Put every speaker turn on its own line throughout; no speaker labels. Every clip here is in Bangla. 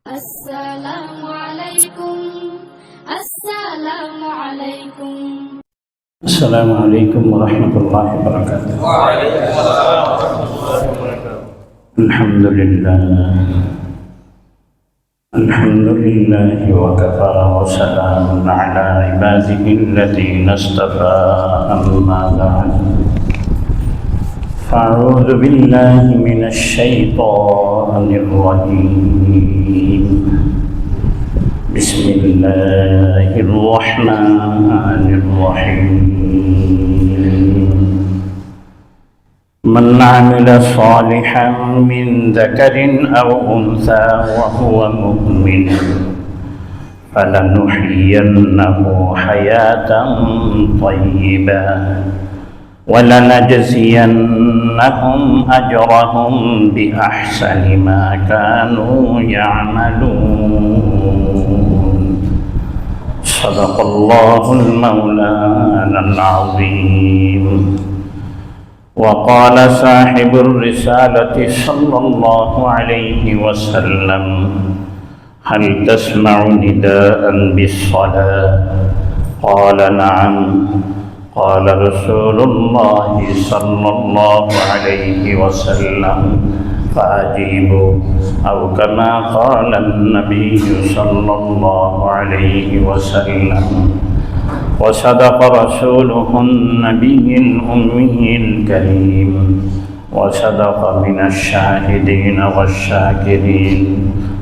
السلام عليكم السلام عليكم
السلام عليكم ورحمة الله وبركاته. الحمد لله وكفى وسلام على عباده الذين اصطفى أما بعد فأعوذ بالله من الشيطان الرجيم بسم الله الرحمن الرحيم من عمل صالحا من ذكر أو أنثى وهو مؤمن فلنحيينه حياة طيبة ولنجزينهم أجرهم بأحسن ما كانوا يعملون صدق الله المولانا العظيم. وقال صاحب الرسالة صلى الله عليه وسلم هل تسمع نداء بالصلاة؟ قال نعم. قال رسول الله صلى الله عليه وسلم فأجيبوا أو كما قال النبي صلى الله عليه وسلم. وصدق رسوله النبي الأمي الكريم وصدق من الشاهدين والشاكرين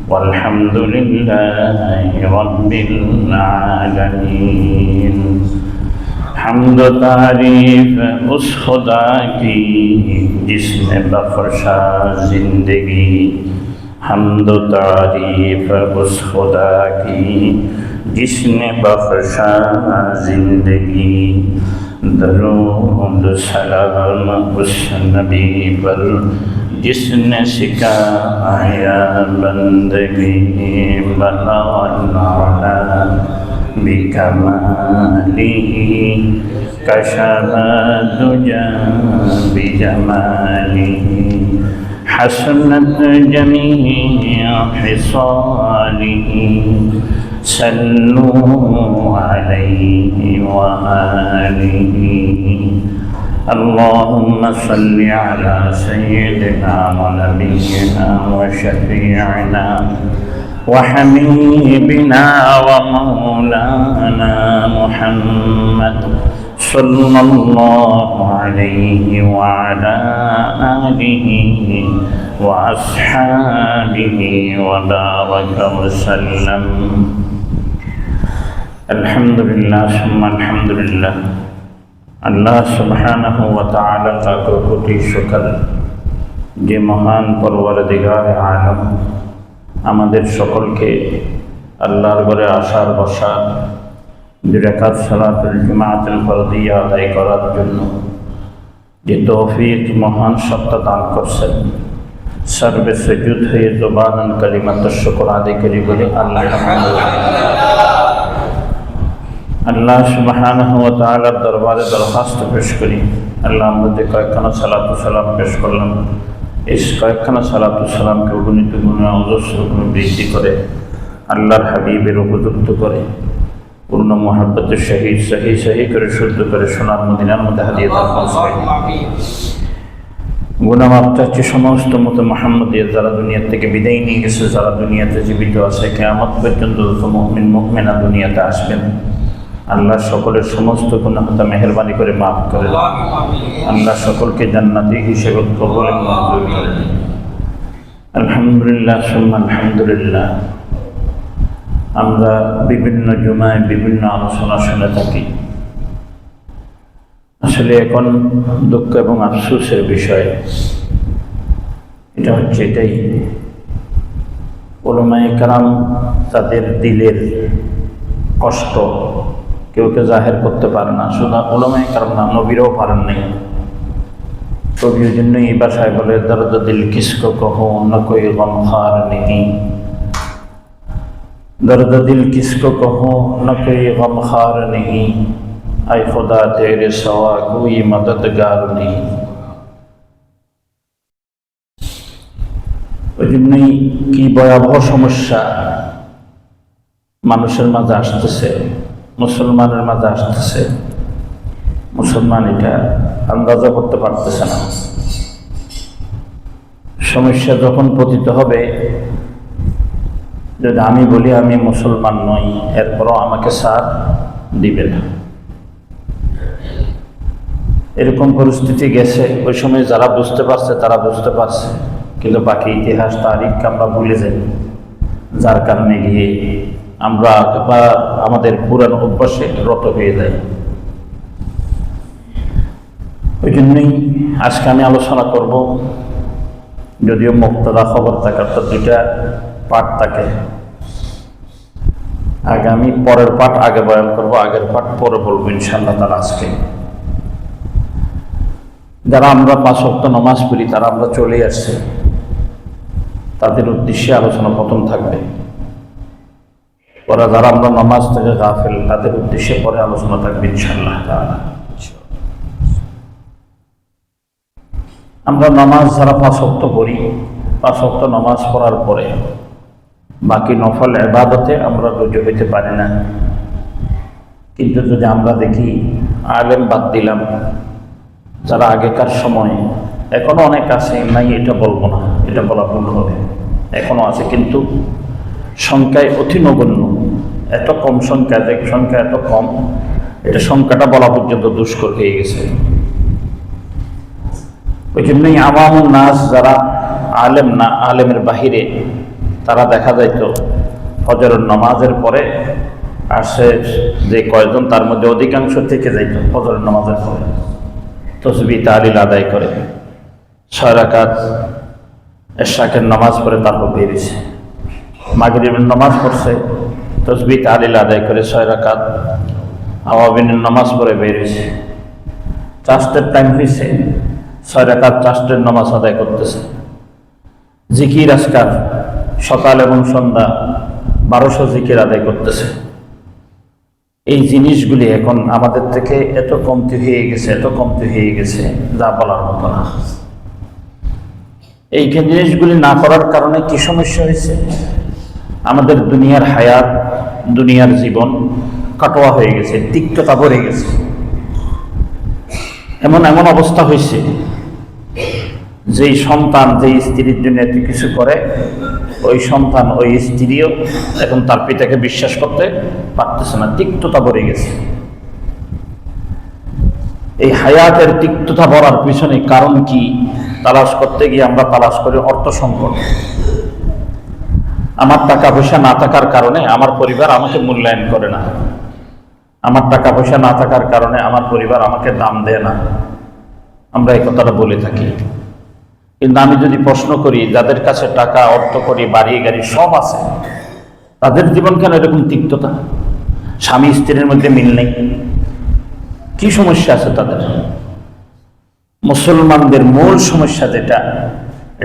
والحمد لله رب العالمين. حمد تعریف اس خدا کی جس نے بخشا زندگی، حمد تعریف اس خدا کی جس نے بخشا زندگی، درود سلام اس نبی پر جس نے سکھایا بندگی، بلغنا بكماله كشف الدجى بجماله، حسنت جميع خصاله، صلوا عليه وآله. اللهم صل على سيدنا ونبينا وشفيعنا وحبيبنا ومولانا محمد صلى الله عليه وعلى آله وأصحابه وبارك وسلم. الحمد لله ثم الحمد لله. আল্লাহ সুবহানাহু ওয়া তাআলা লাখো কোটি শুকর যে মহান পরওয়ারদিগার আলম আমাদের সকলকে আল্লাহর ঘরে আসার বসার 2 রাকাত সালাতুল জুমাতুল ফরদিয়া আদায় করার জন্য যে তৌফিক মহান সত্তা দান করছেন, সর্বে সুজুদ হয়ে জবানান কালিমাতুশ শুকর আদায় করি বলে আলহামদুলিল্লাহ। আল্লাহ সুবহানাহু ওয়া তাআলার দরবারে দরখাস্ত পেশ করি, আল্লাহ আমাদের কয়েকখানা সালাতু সালাম পেশ করলাম, এই কয়েকখানা সালাতু সালামকে অগণিত গুণে অজস্র গুণে বৃদ্ধি করে আল্লাহর হাবিবের উপযুক্ত করে পূর্ণ মোহাব্বতের সহিত সহি করে শুদ্ধ করে সোনার মদিনার মধ্যে হাদিয়া দান করুন। গুনাহমাফ চাচ্ছি সমস্ত মতো মুহাম্মদিয়া যারা দুনিয়া থেকে বিদায় নিয়ে গেছে, যারা দুনিয়াতে জীবিত আছে, কিয়ামত পর্যন্ত যত মুমিন মুমিনা দুনিয়াতে আসবেন, আল্লাহ সকলের সমস্ত গুনাহ মেহেরবানি করে মাফ করে দেন। আল্লাহ সকলকে জান্নাতি হিসেবে কবুল মঞ্জুর করে দেন। আলহামদুলিল্লাহ সুম্মা আলহামদুলিল্লাহ। আমরা বিভিন্ন জুমায় বিভিন্ন আলোচনা শুনে থাকি। আসলে এখন দুঃখ এবং আফসোসের বিষয় এটা হচ্ছে এটাই, উলামায়ে কেরাম তাদের দিলের কষ্ট কেউ কেউ জাহের করতে পারে না, শুধু উলামায়ে কেরাম না, নবীরাও পারেন নাই। কবি ওই জন্য এই ভাষায় বলে দর্দ দিল কিসকো কহো না কোই গমখার নেই, दर्द दिल किसको कहो न कोई गमखार नहीं, ऐ खुदा तेरे सवा कोई मददगार नहीं। ওই জন্যই কি ভয়াবহ সমস্যা মানুষের মাঝে আসতেছে, মুসলমানের মাঝে আসতেছে, মুসলমান এটা আন্দাজও করতে পারতেছে না। সমস্যা যখন পতিত হবে, যদি আমি বলি আমি মুসলমান নই, এরপরও আমাকে সাথ দিবে না, এরকম পরিস্থিতি গেছে। ওই সময় যারা বুঝতে পারছে তারা বুঝতে পারছে, কিন্তু বাকি ইতিহাস তারিখ আমরা ভুলে যাই, যার কারণে গিয়ে আমরা বা আমাদের পুরান অভ্যাসে রত হয়ে যাই। ওই জন্যই আজকে আমি আলোচনা করব, যদিও মুক্তদা খবর থাকে, অর্থাৎ দুইটা পাঠ থাকে। আগে আমি পরের পাঠ আগে বয়ান করব, আগের পাঠ পরে বলবো ইনশাআল্লাহ তাআলা। আজকে যারা আমরা 5 ওয়াক্ত নামাজ পড়ি, তারা আমরা চলে আসছে, তাদের উদ্দেশ্যে আলোচনা প্রথম থাকবে। ওরা যারা আমরা নামাজ থেকে গাফেল, তাদের উদ্দেশ্যে পরে আলোচনা থাকবে ইনশাআল্লাহ তাআলা। আমরা নামাজ যারা 5 ওয়াক্ত পড়ি, 5 ওয়াক্ত নামাজ পড়ার পরে বাকি নফল ইবাদতে আমরা রুজু হইতে পারি না। কিন্তু যদি আমরা দেখি আলেম বাদ দিলাম, যারা আগেকার সময়, এখনো অনেক আছে, নাই এটা বলবো না, এটা বলা ভুল হবে, এখনো আছে, কিন্তু সংখ্যায় অতি নগণ্য, এত কম সংখ্যা, সংখ্যা এত কম, এটা সংখ্যাটা বলা পর্যন্ত দুষ্কর হয়ে গেছে। ওই জন্যই আওয়ামুন নাস যারা আলেম না, আলেমের বাহিরে, তারা দেখা যাইত ফজরের নামাজের পরে আসে যে কয়জন, তার মধ্যে অধিকাংশ থেকে যাইত ফজরের নামাজের পরে তসবিহ তাহলিল আদায় করে 6 রাকাত এশাকের নামাজ পড়ে তারপর বেরিয়েছে। মাগরিবের নামাজ পড়ছে, তসবিহ তাহলিল আদায় করে 6 রাকাত আওয়াবিনের নামাজ পড়ে বেরিয়েছে। চাষটের টাইম হয়েছে, 6 রাকাত চাষটের নামাজ আদায় করতেছে। জিকির আজকার সকাল এবং সন্ধ্যা 1200 জিকির আদায় করতেছে। এই জিনিসগুলি এখন আমাদের থেকে এত কমতি হয়ে গেছে, এত কমতি হয়ে গেছে, যা বলার মতো না। এই জিনিসগুলি না করার কারণে কি সমস্যা হয়েছে? আমাদের দুনিয়ার হায়াত, দুনিয়ার জীবন কাটোয়া হয়ে গেছে, তিক্ততা ভরে গেছে। এমন এমন অবস্থা হয়েছে, যেই সন্তান যেই স্ত্রীর জন্য এত কিছু করে, ওই সন্তান ওই স্ত্রীও এখন তার পিতাকে বিশ্বাস করতে পারতেছে না, তিক্ততা ভরে গেছে। এই হায়াতের তিক্ততা ভরার পিছনে কারণ কি তালাশ করতে গিয়ে আমরা তালাশ করি অর্থ সংকট। আমার টাকা পয়সা না থাকার কারণে আমার পরিবার আমাকে মূল্যায়ন করে না, আমার টাকা পয়সা না থাকার কারণে আমার পরিবার আমাকে দাম দেয় না, আমরা এই কথাটা বলে থাকি। কিন্তু আমি যদি প্রশ্ন করি, যাদের কাছে টাকা, অর্থ করি, বাড়ি গাড়ি সব আছে, তাদের জীবন কেন এরকম তিক্ততা? স্বামী স্ত্রীর মধ্যে মিল নেই, কি সমস্যা আছে তাদের? মুসলমানদের মূল সমস্যা যেটা,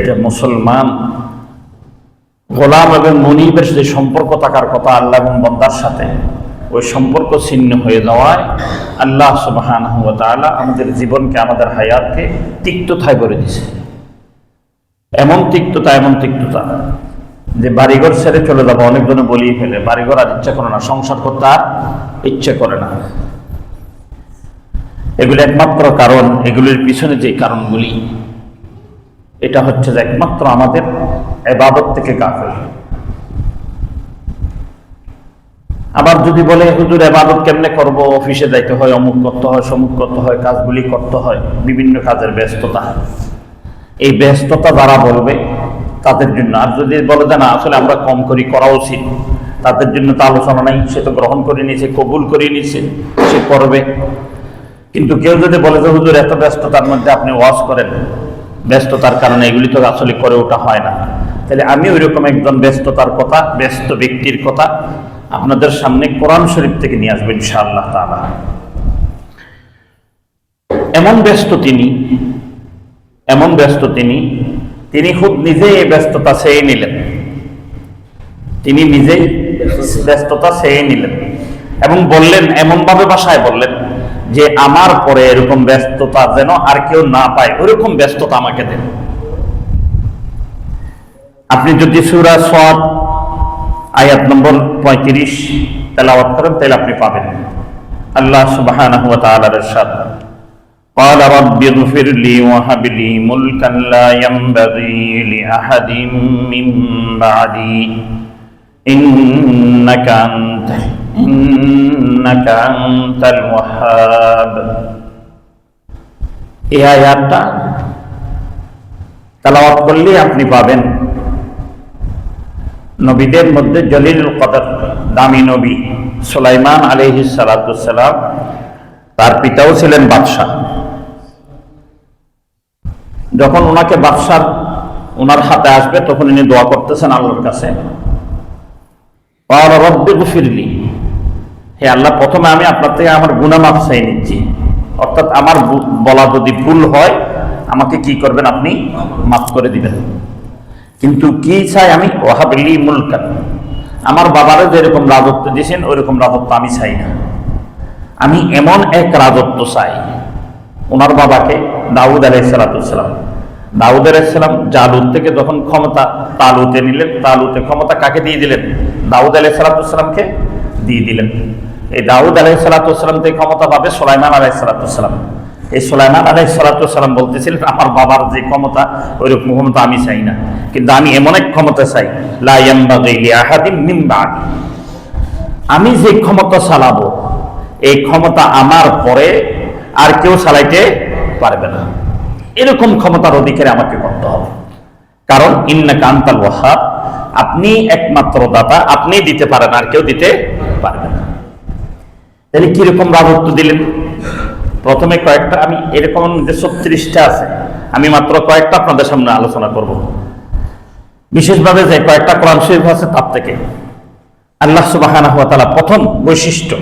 এটা মুসলমান গোলাম এবং মনিবের যে সম্পর্ক থাকার কথা আল্লাহ এবং বান্দার সাথে, ওই সম্পর্ক ছিন্ন হয়ে যাওয়ায় আল্লাহ সুবহানাহু ওয়া তাআলা আমাদের জীবনকে, আমাদের হায়াতকে তিক্ততায় ভরে দিয়েছে। এমন তিক্ততা যে বাড়িঘর ছেড়ে চলে যাবো, অনেকজনে বলিয়ে ফেলে, বাড়িঘর আর ইচ্ছা করে না, সংসার করতে আর ইচ্ছে করে না। এগুলি একমাত্র কারণ, এগুলির পিছনে যে কারণগুলি, এটা হচ্ছে যে একমাত্র আমাদের ইবাদত থেকে গাফেল। আবার যদি বলে হুজুর ইবাদত কেমনে করব, অফিসে যাইতে হয়, অমুক করতে হয়, সমুক করতে হয়, কাজগুলি করতে হয়, বিভিন্ন কাজের ব্যস্ততা, এই ব্যস্ততা যারা বলবে তাদের জন্য। আর যদি বলে যে না আসলে আমরা কম করি, করা উচিত, তাদের জন্য তো আলোচনা নাই, সে তো গ্রহণ করে নিয়েছে, কবুল করে নিয়েছে, সে করবে। কিন্তু কেউ যদি বলে যে হুজুর এত ব্যস্ততার মধ্যে আপনি ওয়াজ করেন, ব্যস্ততার কারণে এগুলি তো আসলে করে ওঠা হয় না, তাহলে আমি ওইরকম একজন ব্যস্ততার কথা, ব্যস্ত ব্যক্তির কথা আপনাদের সামনে কোরআন শরীফ থেকে নিয়ে আসবেন ইনশাআল্লাহ তাআলা। এমন ব্যস্ত তিনি খুব নিজেই এই ব্যস্ততা চেয়ে নিলেন, তিনি নিজেই ব্যস্ততা চেয়ে নিলেন এবং বললেন, এমনভাবে ভাষায় বললেন যে আমার পরে এরকম ব্যস্ততা যেন আর কেউ না পায়, ওরকম ব্যস্ততা আমাকে দেন। আপনি যদি সূরা সাদ আয়াত নম্বর 35 তেলাওয়াত করেন তাহলে আপনি পাবেন। আল্লাহ সুবহানাহু ওয়া তাআলার ইরশাদ, قال رب اغفر لي وهب لي ملكا لا ينبغي لأحد من بعدي إنك أنت الوهاب। এই আয়াতটা তেলাওয়াত করলে আপনি পাবেন। নবীদের মধ্যে জলিলুল কদর দামি নবী সুলাইমান আলাইহিস সালাতু সালাম, তার পিতাও ছিলেন বাদশাহ। যখন ওনাকে বাদশাহ ওনার হাতে আসবে তখন উনি দোয়া করতেছেন আল্লাহর কাছে, ক্বালা রাব্বি গফিরলি, হে আল্লাহ, প্রথমে আমি আপনার থেকে আমার গুনাহ মাফ চাই নিচ্ছি, অর্থাৎ আমার বলা যদি ভুল হয় আমাকে কি করবেন, আপনি মাফ করে দিবেন। কিন্তু কি চাই আমি, ওয়াহাবলি মুলকান, আমার বাবারে যেরকম রাজত্ব দিয়েছেন ওইরকম রাজত্ব আমি চাই না, আমি এমন এক রাজত্ব চাই। ওনার বাবাকে দাউদ আলাইহিস সালাম, দাউদ আলাইহিস সালাম জালুত থেকে যখন ক্ষমতা তালুতে নিলেন, তালুতে ক্ষমতা কাকে দিয়ে দিলেন, দাউদ আলাইহিস সালামকে দিয়ে দিলেন। এই দাউদ আলাইহিস সালাম থেকে ক্ষমতা পাবে সুলাইমান আলাইহিস সালাম। এই সুলাইমান আলাইহিস সালাম বলতেছিলেন আমার বাবার যে ক্ষমতা ওইরকম ক্ষমতা আমি চাই না, কিন্তু আমি এমন এক ক্ষমতা চাই, লা ইয়ানবাগি লিআহাদিন মিন বা'দি, আমি যে ক্ষমতা চালাবো এই ক্ষমতা আমার পরে আর কেউ চালাইতে পারবে না, এরকম ক্ষমতার অধিকারী আমাকে করতে হবে। কারণ ইন্নাকা আনতাল ওয়াহ্হাব, আপনি একমাত্র দাতা, আপনি দিতে পারেন, আর কেউ দিতে পারবে না। তাহলে কিরকম রাজত্ব দিলেন? প্রথমে কয়েকটা, আমি এরকম যে 36টা আছে, আমি মাত্র কয়েকটা আপনাদের সামনে আলোচনা করব, বিশেষভাবে যে কয়েকটা কোরআন শরীফ আছে তার থেকে। আল্লাহ সুবহানাহু ওয়া তাআলা প্রথম বৈশিষ্ট্য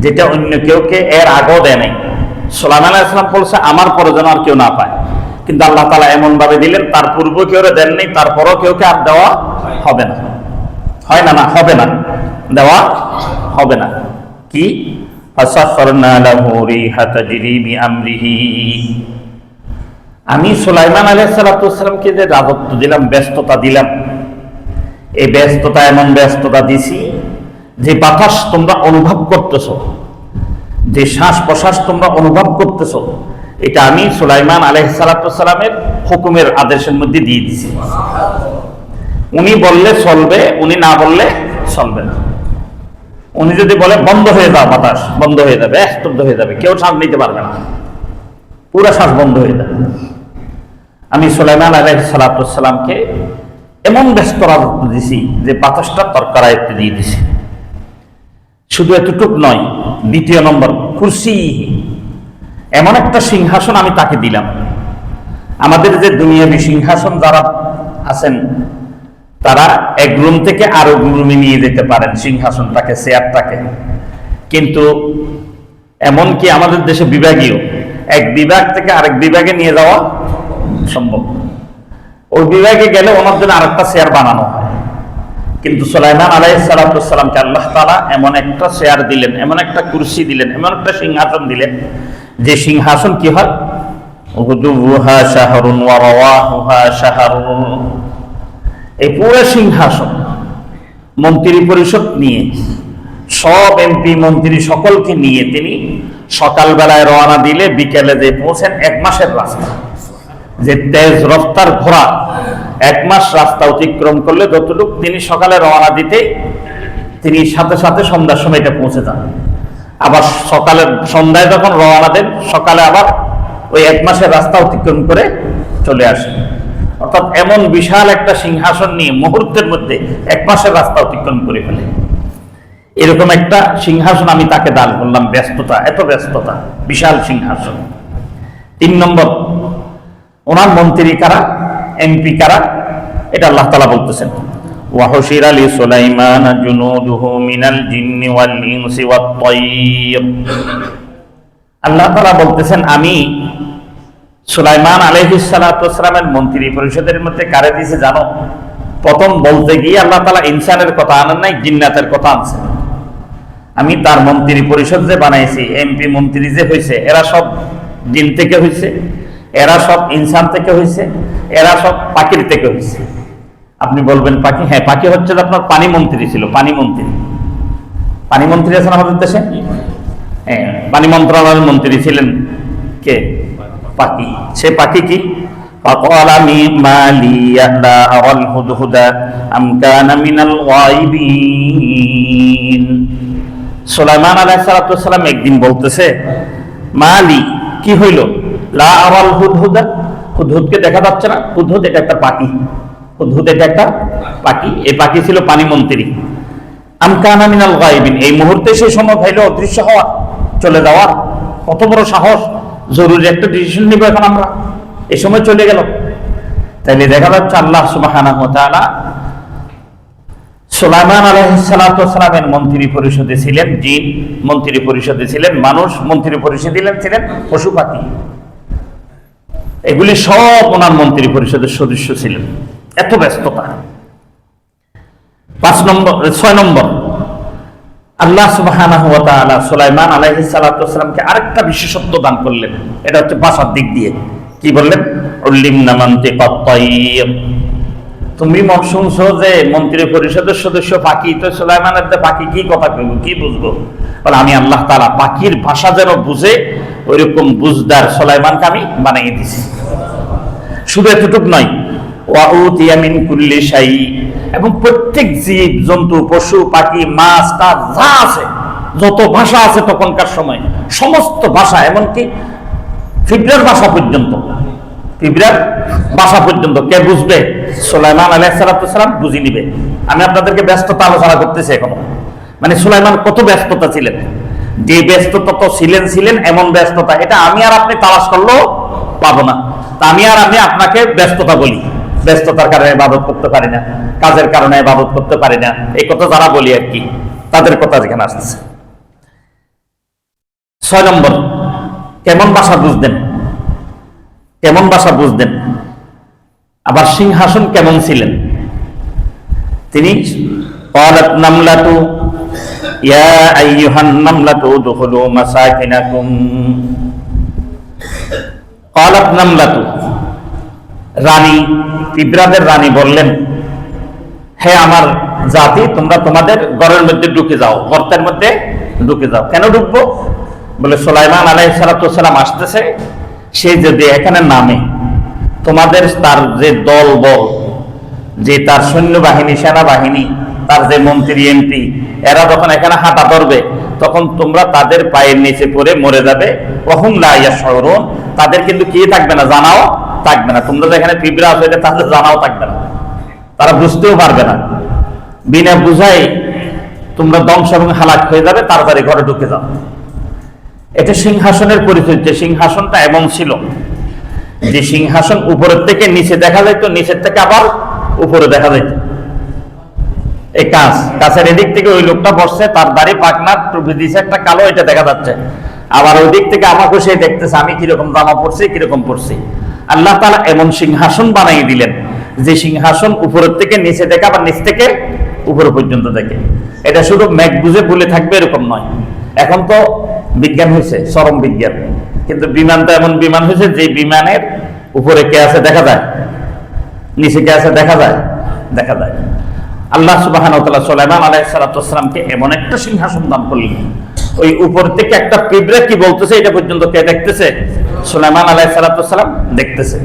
যেটা অন্য কেউকে এর আগেও দেয় নাই, সুলাইমান আলাইহিস সালাম বলছে আমার পরে যেন আর কেউ না পায়, কিন্তু আল্লাহ তাআলা এমন ভাবে দিলেন তার পূর্বে কেউ দেন নাই, তারপরও কেউকে আর দেওয়া হবে না। হয় না, না হবে না, দেওয়া হবে না। কি? ফাসাখখারনা লাহু রিহা তাজরি বিআমরিহি, আমি সুলাইমান আলাইহিস সালামকে যে রাজত্ব দিলাম, ব্যস্ততা দিলাম, এই ব্যস্ততা এমন ব্যস্ততা দিছি যে বাতাস তোমরা অনুভব করতেছো, যে শ্বাস প্রশ্বাস তোমরা অনুভব করতেছো, এটা আমি সুলাইমান আলাইহিস সালামের হুকুমের আদেশের মধ্যে দিয়ে দিছি। উনি বললে চলবে, উনি না বললে চলবে না। উনি যদি বলে বন্ধ হয়ে যাও, বাতাস বন্ধ হয়ে যাবে, স্তব্ধ হয়ে যাবে, কেউ শ্বাস নিতে পারবে না, পুরো শ্বাস বন্ধ হয়ে যাবে। আমি সুলাইমান আলাইহিস সালামকে এমন ব্যস্ত রাজত্ব দিছি যে বাতাসটা তরকার আয়ত্তে দিয়ে দিছি। শুধু এতটুক নয়, দ্বিতীয় নম্বর, কুরসি, এমন একটা সিংহাসন আমি তাকে দিলাম। আমাদের যে দুনিয়াবি সিংহাসন যারা আছেন তারা এক রুম থেকে আরো রুমে নিয়ে যেতে পারেন সিংহাসনটাকে, চেয়ারটাকে, কিন্তু এমনকি আমাদের দেশে বিভাগীয়, এক বিভাগ থেকে আরেক বিভাগে নিয়ে যাওয়া সম্ভব। ওই বিভাগে গেলে ওনার জন্য আরেকটা চেয়ার বানানো হয়, কিন্তু সুলাইমান আলাইহিস সালামকে আল্লাহ তাআলা এমন একটা চেয়ার দিলেন, এমন একটা কুরসি দিলেন, এমন একটা সিংহাসন দিলেন, যে সিংহাসন কি হয়, উগুদুহা শাহরুন ওয়া রাওয়াহুহা শাহরুন, এই পুরো সিংহাসন মন্ত্রী পরিষদ নিয়ে, সব এমপি মন্ত্রী সকলকে নিয়ে তিনি সকালবেলায় রওনা দিলে বিকেলে যে পৌঁছেন 1 মাসের রাস্তা। যে তেজ রফতার ঘোড়া 1 মাস রাস্তা অতিক্রম করলে যতটুকু তিনি সকালে রওনা দিতে তিনি সাথে সাথে সন্ধ্যার সময় এটা পৌঁছে যান। আবার সকালে সন্ধ্যায় যখন রওনা দেন, সকালে আবার ওই 1 মাসের রাস্তা অতিক্রম করে চলে আসেন। অর্থাৎ এমন বিশাল একটা সিংহাসন নিয়ে মুহূর্তের মধ্যে 1 মাসের রাস্তা অতিক্রম করে ফেলে। এরকম একটা সিংহাসন আমি তাকে দান করলাম। ব্যস্ততা, এত ব্যস্ততা, বিশাল সিংহাসন। 3 নম্বর, ওনার মন্ত্রী কারা, এমপি কারা, এটা আল্লাহ তাআলা বলতেছেন, ওয়াহুশিরা লি সুলাইমান জুনুদুহু মিনাল জিন্নি ওয়াল ইনসি ওয়াত তায়র। আল্লাহ তাআলা বলতেছেন আমি সুলাইমান আলাইহিস সালামের মন্ত্রী পরিষদের মধ্যে কারে দিয়েছে জানো? প্রথম বলতে গিয়ে আল্লাহ তাআলা ইনসানের কথা আনেন নাই, জিন্নাতের কথা আনছেন। আমি তার মন্ত্রী পরিষদ যে বানাইছি, এমপি মন্ত্রী যে হয়েছে, এরা সব জিন থেকে হয়েছে, এরা সব ইনসান থেকে হয়েছে, এরা সব পাখির থেকে হয়েছে। আপনি বলবেন পাখি, হ্যাঁ পাখি হচ্ছে আপনার পানি মন্ত্রী ছিল, পানি মন্ত্রী। পানি মন্ত্রী আছেন আমাদের দেশে, হ্যাঁ পানি মন্ত্রণালয়ের মন্ত্রী ছিলেন কে? পাখি। সে পাখি কি? فقال ما لي لا أرى الهدهد أم كان من الغائبين। সুলাইমান আলাইহিস সালাম একদিন বলতেছে, মালি কি হইল, লা আরাল হুদহুদা, হুদহুদকে দেখা যাচ্ছে না। হুদহুদ এটা একটা পাখি, হুদহুদ এটা একটা পাখি। এই পাখি ছিল পানি মন্ত্রী। আম কানা মিনাল গায়বিন, এই মুহূর্তে সেই সময় ভাইল অদৃশ্য হওয়া, চলে যাওয়ার কত বড় সাহস। জরুরি একটা ডিসিশন নিব এখন আমরা, এই সময় চলে গেল। তাইলে দেখা যাচ্ছে আল্লাহ সুবহানাহু ওয়া তাআলা সুলাইমান আলাইহিস সালামের মন্ত্রী পরিষদে ছিলেন জিন, মন্ত্রী পরিষদে ছিলেন মানুষ, মন্ত্রী পরিষদে ছিলেন পশু পাখি। এগুলি সব ওনার মন্ত্রী পরিষদের সদস্য ছিলেন। এত ব্যস্ততা। 6 নম্বর, আল্লাহ সুবহানাহু ওয়া তাআলা সুলাইমান আলাইহিস সালামকে আরেকটা বিশেষত্ব দান করলেন। এটা হচ্ছে ভাষার দিক দিয়ে। কি বললেন? উল্লিমনা মানতিকাত তাইর। তুমি শুনছো যে মন্ত্রী পরিষদের সদস্য পাখি, তো সুলাইমানের পাখি কি কথা কইব, কি বুঝবো? বলে আমি আল্লাহ তাআলা পাখির ভাষা যেন বুঝে ওইরকম বুঝদার সুলাইমানকে আমি বানিয়ে দিছি। শুধু এতটুক নয়, ওয়া উতিয়া মিন কুল্লি শাই, এবং প্রত্যেক জীব জন্তু পশু পাখি মাছ টাছ যা আছে, যত ভাষা আছে তখনকার সময় সমস্ত ভাষা, এমনকি ফিবরার ভাষা পর্যন্ত, ফিবরার ভাষা পর্যন্ত কে বুঝবে? সুলাইমান আলাইহিস সালাম বুঝে নিবে। আমি আপনাদেরকে ব্যস্ততা আলোচনা করতেছি এখন। মানে সুলাইমান কত ব্যস্ততা ছিলেন, যে ব্যস্ততা তো ছিলেন এমন ব্যস্ততা, এটা আমি আর আপনি তালাশ করলেও পাবো না। তা আমি আর আপনি আপনাকে ব্যস্ততা বলি, ব্যস্ততার কারণে ইবাদত করতে পারি না, কাজের কারণে ইবাদত করতে পারি না, এই কথা যারা বলি আর কি, তাদের কথা যেখানে আসতেছে। 6 নম্বর, কেমন ভাষা বুঝতেন, কেমন ভাষা বুঝতেন, আবার সিংহাসন কেমন ছিলেন তিনি? ক্বালাত নামলাতু ইয়া আইয়ুহান নামলাতু উদখুলু মাসাকিনাকুম। ক্বালাত নামলাতু, রানী, পিঁপড়াদের রানী বললেন, হে আমার জাতি, তোমরা তোমাদের ঘরের মধ্যে ঢুকে যাও, গর্তের মধ্যে ঢুকে যাও। কেন ঢুকবো? বলে সুলাইমান আলাইহিস সালাম আসতেছে, সে যদি এখানে নামে, তোমাদের তার যে দল বল, যে তার সৈন্যবাহিনী সেনাবাহিনী, তার যে মন্ত্রী এমপি, এরা যখন এখানে হাঁটা ধরবে তখন তোমরা তাদের পায়ের নিচে পড়ে মরে যাবে। ওহুম লা ইয়াশউরুন, তাদের কিন্তু কি থাকবে না, জানাও থাকবে না। তোমরা যেখানে পিঁপড়া আছে তাদের জানাও থাকবে না, তারা বুঝতেও পারবে না। বিনা বুঝাই তোমরা ধ্বংস এবং হালাক হয়ে যাবে, তাড়াতাড়ি ঘরে ঢুকে যাও। এটা সিংহাসনের পরিচয়। যে সিংহাসনটা এমন ছিল যে সিংহাসন উপরের থেকে নিচে দেখা যাইতো, নিচের থেকে আবার উপরে দেখা যাইত। এই কাছের এদিক থেকে ওই লোকটা বসছে, তার দাড়ি পাকনা, টুপি দিছে একটা কালো, এটা দেখা যাচ্ছে। আবার ওই দিক থেকে আমাকে সে দেখতেছে আমি কিরকম জামা পরছি, কিরকম পরছি। আল্লাহ তাআলা এমন সিংহাসন বানিয়ে দিলেন যে সিংহাসন উপরের থেকে নিচে দেখে, আবার নিচ থেকে উপরে পর্যন্ত দেখে। এটা শুধু মেঘ বুঝে বলে থাকবে এরকম নয়। এখন তো বিজ্ঞান হয়েছে, চরম বিজ্ঞান, কিন্তু বিমানটা এমন বিমান হয়েছে যে বিমানের উপরে কে আছে দেখা যায়, নিচে কে আছে দেখা যায়, দেখা যায়। আল্লাহ সুবহানাহু ওয়া তাআলা সুলাইমান আলাইহিস সালামকে এমন একটা সিংহাসন দান করলেন, ওই উপর থেকে একটা পিঁপড়া কি বলতেছে এটা পর্যন্ত কে দেখতেছে? সুলাইমান আলাইহিস সালাম দেখতেছে।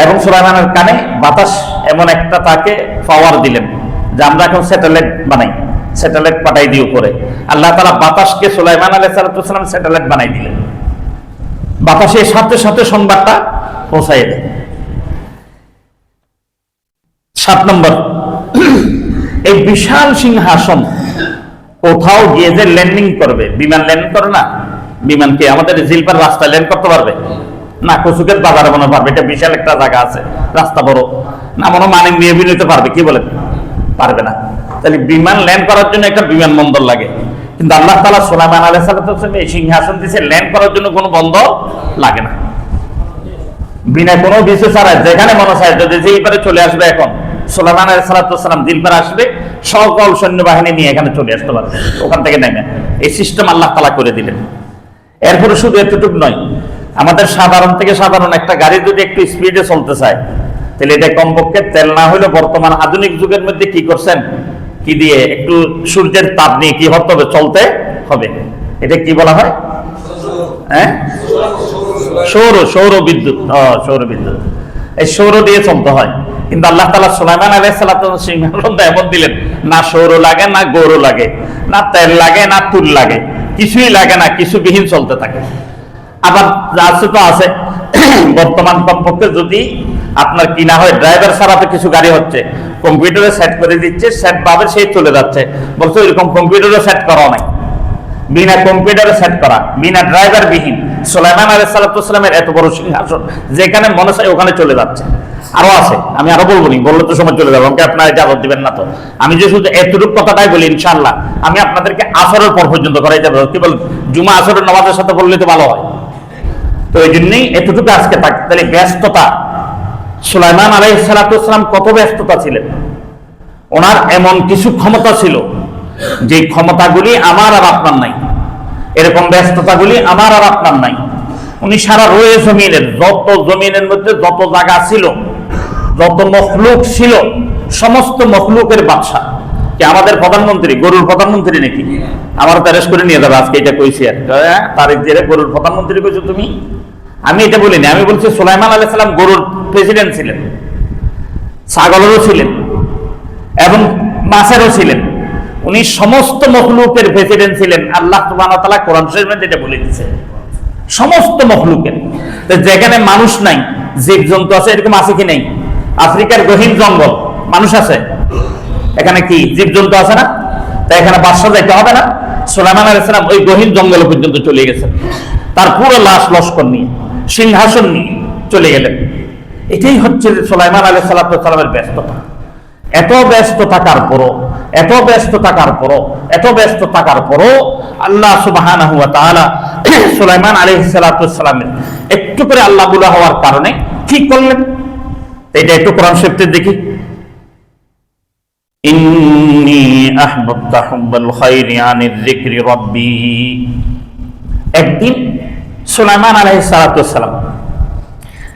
এবং সুলাইমানের কানে বাতাস এমন একটা তাকে পাওয়ার দিলেন যে আমরা এখন স্যাটেলাইট বানাই, স্যাটেলাইট পাঠাই দিই উপরে। আল্লাহ তাআলা বাতাসকে সুলাইমান আলাইহিস সালাম স্যাটেলাইট বানাই দিলেন, বাতাসের সাথে সাথে সংবাদটা পৌঁছাই দেয়। 7 নম্বর, এই বিশাল সিংহাসন কোথাও গিয়ে যে ল্যান্ডিং করবে, বিমান ল্যান্ড করে না, বিমানকে আমাদের জিলপার রাস্তায় ল্যান্ড করতে পারবে না, কচুকের বাজারে মনে পারবে, এটা বিশাল একটা জায়গা আছে, রাস্তা বড় না, মনে মানে নিয়ে নিতে পারবে, কি বলেন? পারবে না। তাহলে বিমান ল্যান্ড করার জন্য একটা বিমানবন্দর লাগে, কিন্তু আল্লাহ তাআলা সুলাইমান আলাইহিস সালাম এই সিংহাসন দিয়েছে ল্যান্ড করার জন্য কোনো বন্দর লাগে না। বিনা কোনো কিছু ছাড়া যেখানে মনে চায় যদি যেই পারে চলে আসবে। এখন সুলাইমান আলাইহিস সালাম দিল পারে আসবে, সকল সৈন্যবাহিনী নিয়ে এখানে চলে আসতে পারবে, ওখান থেকে নেমে। এই সিস্টেম আল্লাহ তাআলা করে দিলেন। এরপরে শুধু এতটুকু নয়, আমাদের সাধারণ থেকে সাধারণ একটা গাড়ি যদি একটু স্পিডে চলতে চায়, তাহলে এটা কমপক্ষে তেল না হলে বর্তমান আধুনিক যুগের মধ্যে কি করছেন, কি দিয়ে একটু সূর্যের তাপ নিয়ে কি হতে হবে, চলতে হবে। এটা কি বলা হয়? হ্যাঁ, সৌর বিদ্যুৎ। সৌর বিদ্যুৎ, এই সৌর দিয়ে চলতে হয়। কিন্তু আল্লাহ তাআলা সুলাইমান আলাইহিস সালাতু সিংহাসনটা এমন দিলেন, না সৌর লাগে, না গৌর লাগে, না তেল লাগে, না তুল লাগে, কিছুই লাগে না, কিছু বিহীন চলতে থাকে। আবার আছে তো আছে, বর্তমান কমপক্ষে যদি আপনার কি না হয়, ড্রাইভার ছাড়া তো কিছু গাড়ি হচ্ছে, কম্পিউটারে সেট করে দিচ্ছে, সেট পাবে সেই চলে যাচ্ছে। বলছো এরকম কম্পিউটারে সেট করা নাই, বিনা কম্পিউটারে সেট করা, বিনা ড্রাইভার বিহীন সুলাইমান আলাইহিস সালাতু ওয়াসসালামের এত বড় সিংহাসন, যেখানে মনে চায় ওখানে চলে যাচ্ছে। আরো আছে, আমি আরো বলবো নি, বললে তো সময় চলে যাবে, আমাকে আপনারা ইজাজত দিবেন না তো। আমি যে শুধু এতটুকু কথাটাই বলি, ইনশাআল্লাহ আমি আপনাদেরকে আসরের পর পর্যন্ত করাই যাবে। কি বল, জুমা আসরের নামাজের সাথে বললে তো ভালো হয়। তো এই জন্যই এতটুকু আজকে থাক। তাহলে ব্যস্ততা, সুলাইমান আলাইহিস সালাতু ওয়াসসালাম কত ব্যস্ততা ছিলেন। ওনার এমন কিছু ক্ষমতা ছিল যে ক্ষমতাগুলি আমার আর আপনার নাই, এরকম ব্যস্ততাগুলি আমার আর আপনার নাই। উনি সারা রয়ে জমিনের, যত জমিনের মধ্যে যত জায়গা ছিল, যত মখলুক ছিল, সমস্ত মখলুকের বাদশা। কি আমাদের প্রধানমন্ত্রী গরুর প্রধানমন্ত্রী নাকি? আমার প্যারেস করে নিয়ে যাবে আজকে, এটা কইছি আর তারিখ দিয়ে গরুর প্রধানমন্ত্রী কইছো তুমি। আমি এটা বলিনি, আমি বলছি সুলাইমান আলাইহিস সালাম গরুর প্রেসিডেন্ট ছিলেন, ছাগলেরও ছিলেন এবং মাছেরও ছিলেন। উনি সমস্ত মখলুকের প্রেসিডেন্ট ছিলেন। আল্লাহ সুবহানাহু ওয়া তাআলা কোরআন শরীফের মধ্যে এটা বলে দিয়েছে, সমস্ত মখলুকের। যেখানে মানুষ নাই, জীবজন্তু আছে, এরকম আছে কি নাই? আফ্রিকার গহীন জঙ্গল, মানুষ আছে, এখানে কি জীবজন্তু আছে না? তাই এখানে বাদশা যাইতে হবে না? সুলাইমান আলাইহিস সালাম ওই গহীন জঙ্গল পর্যন্ত চলে গেছেন, তার পুরো লাশ লস্কর নিয়ে, সিংহাসন নিয়ে চলে গেলেন। এটাই হচ্ছে সুলাইমান আলাইহিস সালামের ব্যস্ততা। এত ব্যস্ত থাকার পরও, এত ব্যস্ত থাকার পরও, এত ব্যস্ত থাকার পরও আল্লাহ সুবহানাহু ওয়া তাআলা সুলাইমান আলাইহিস সালামের একটু করে আল্লাহ বুলা হওয়ার কারণে কি করলেন, এটা একটু কোরআন শরীফে দেখি। ইন্নী আহবাবতু হুব্বাল খায়রি আনির যিকরি রাব্বি। একদিন সুলাইমান আলাইহিস সালাম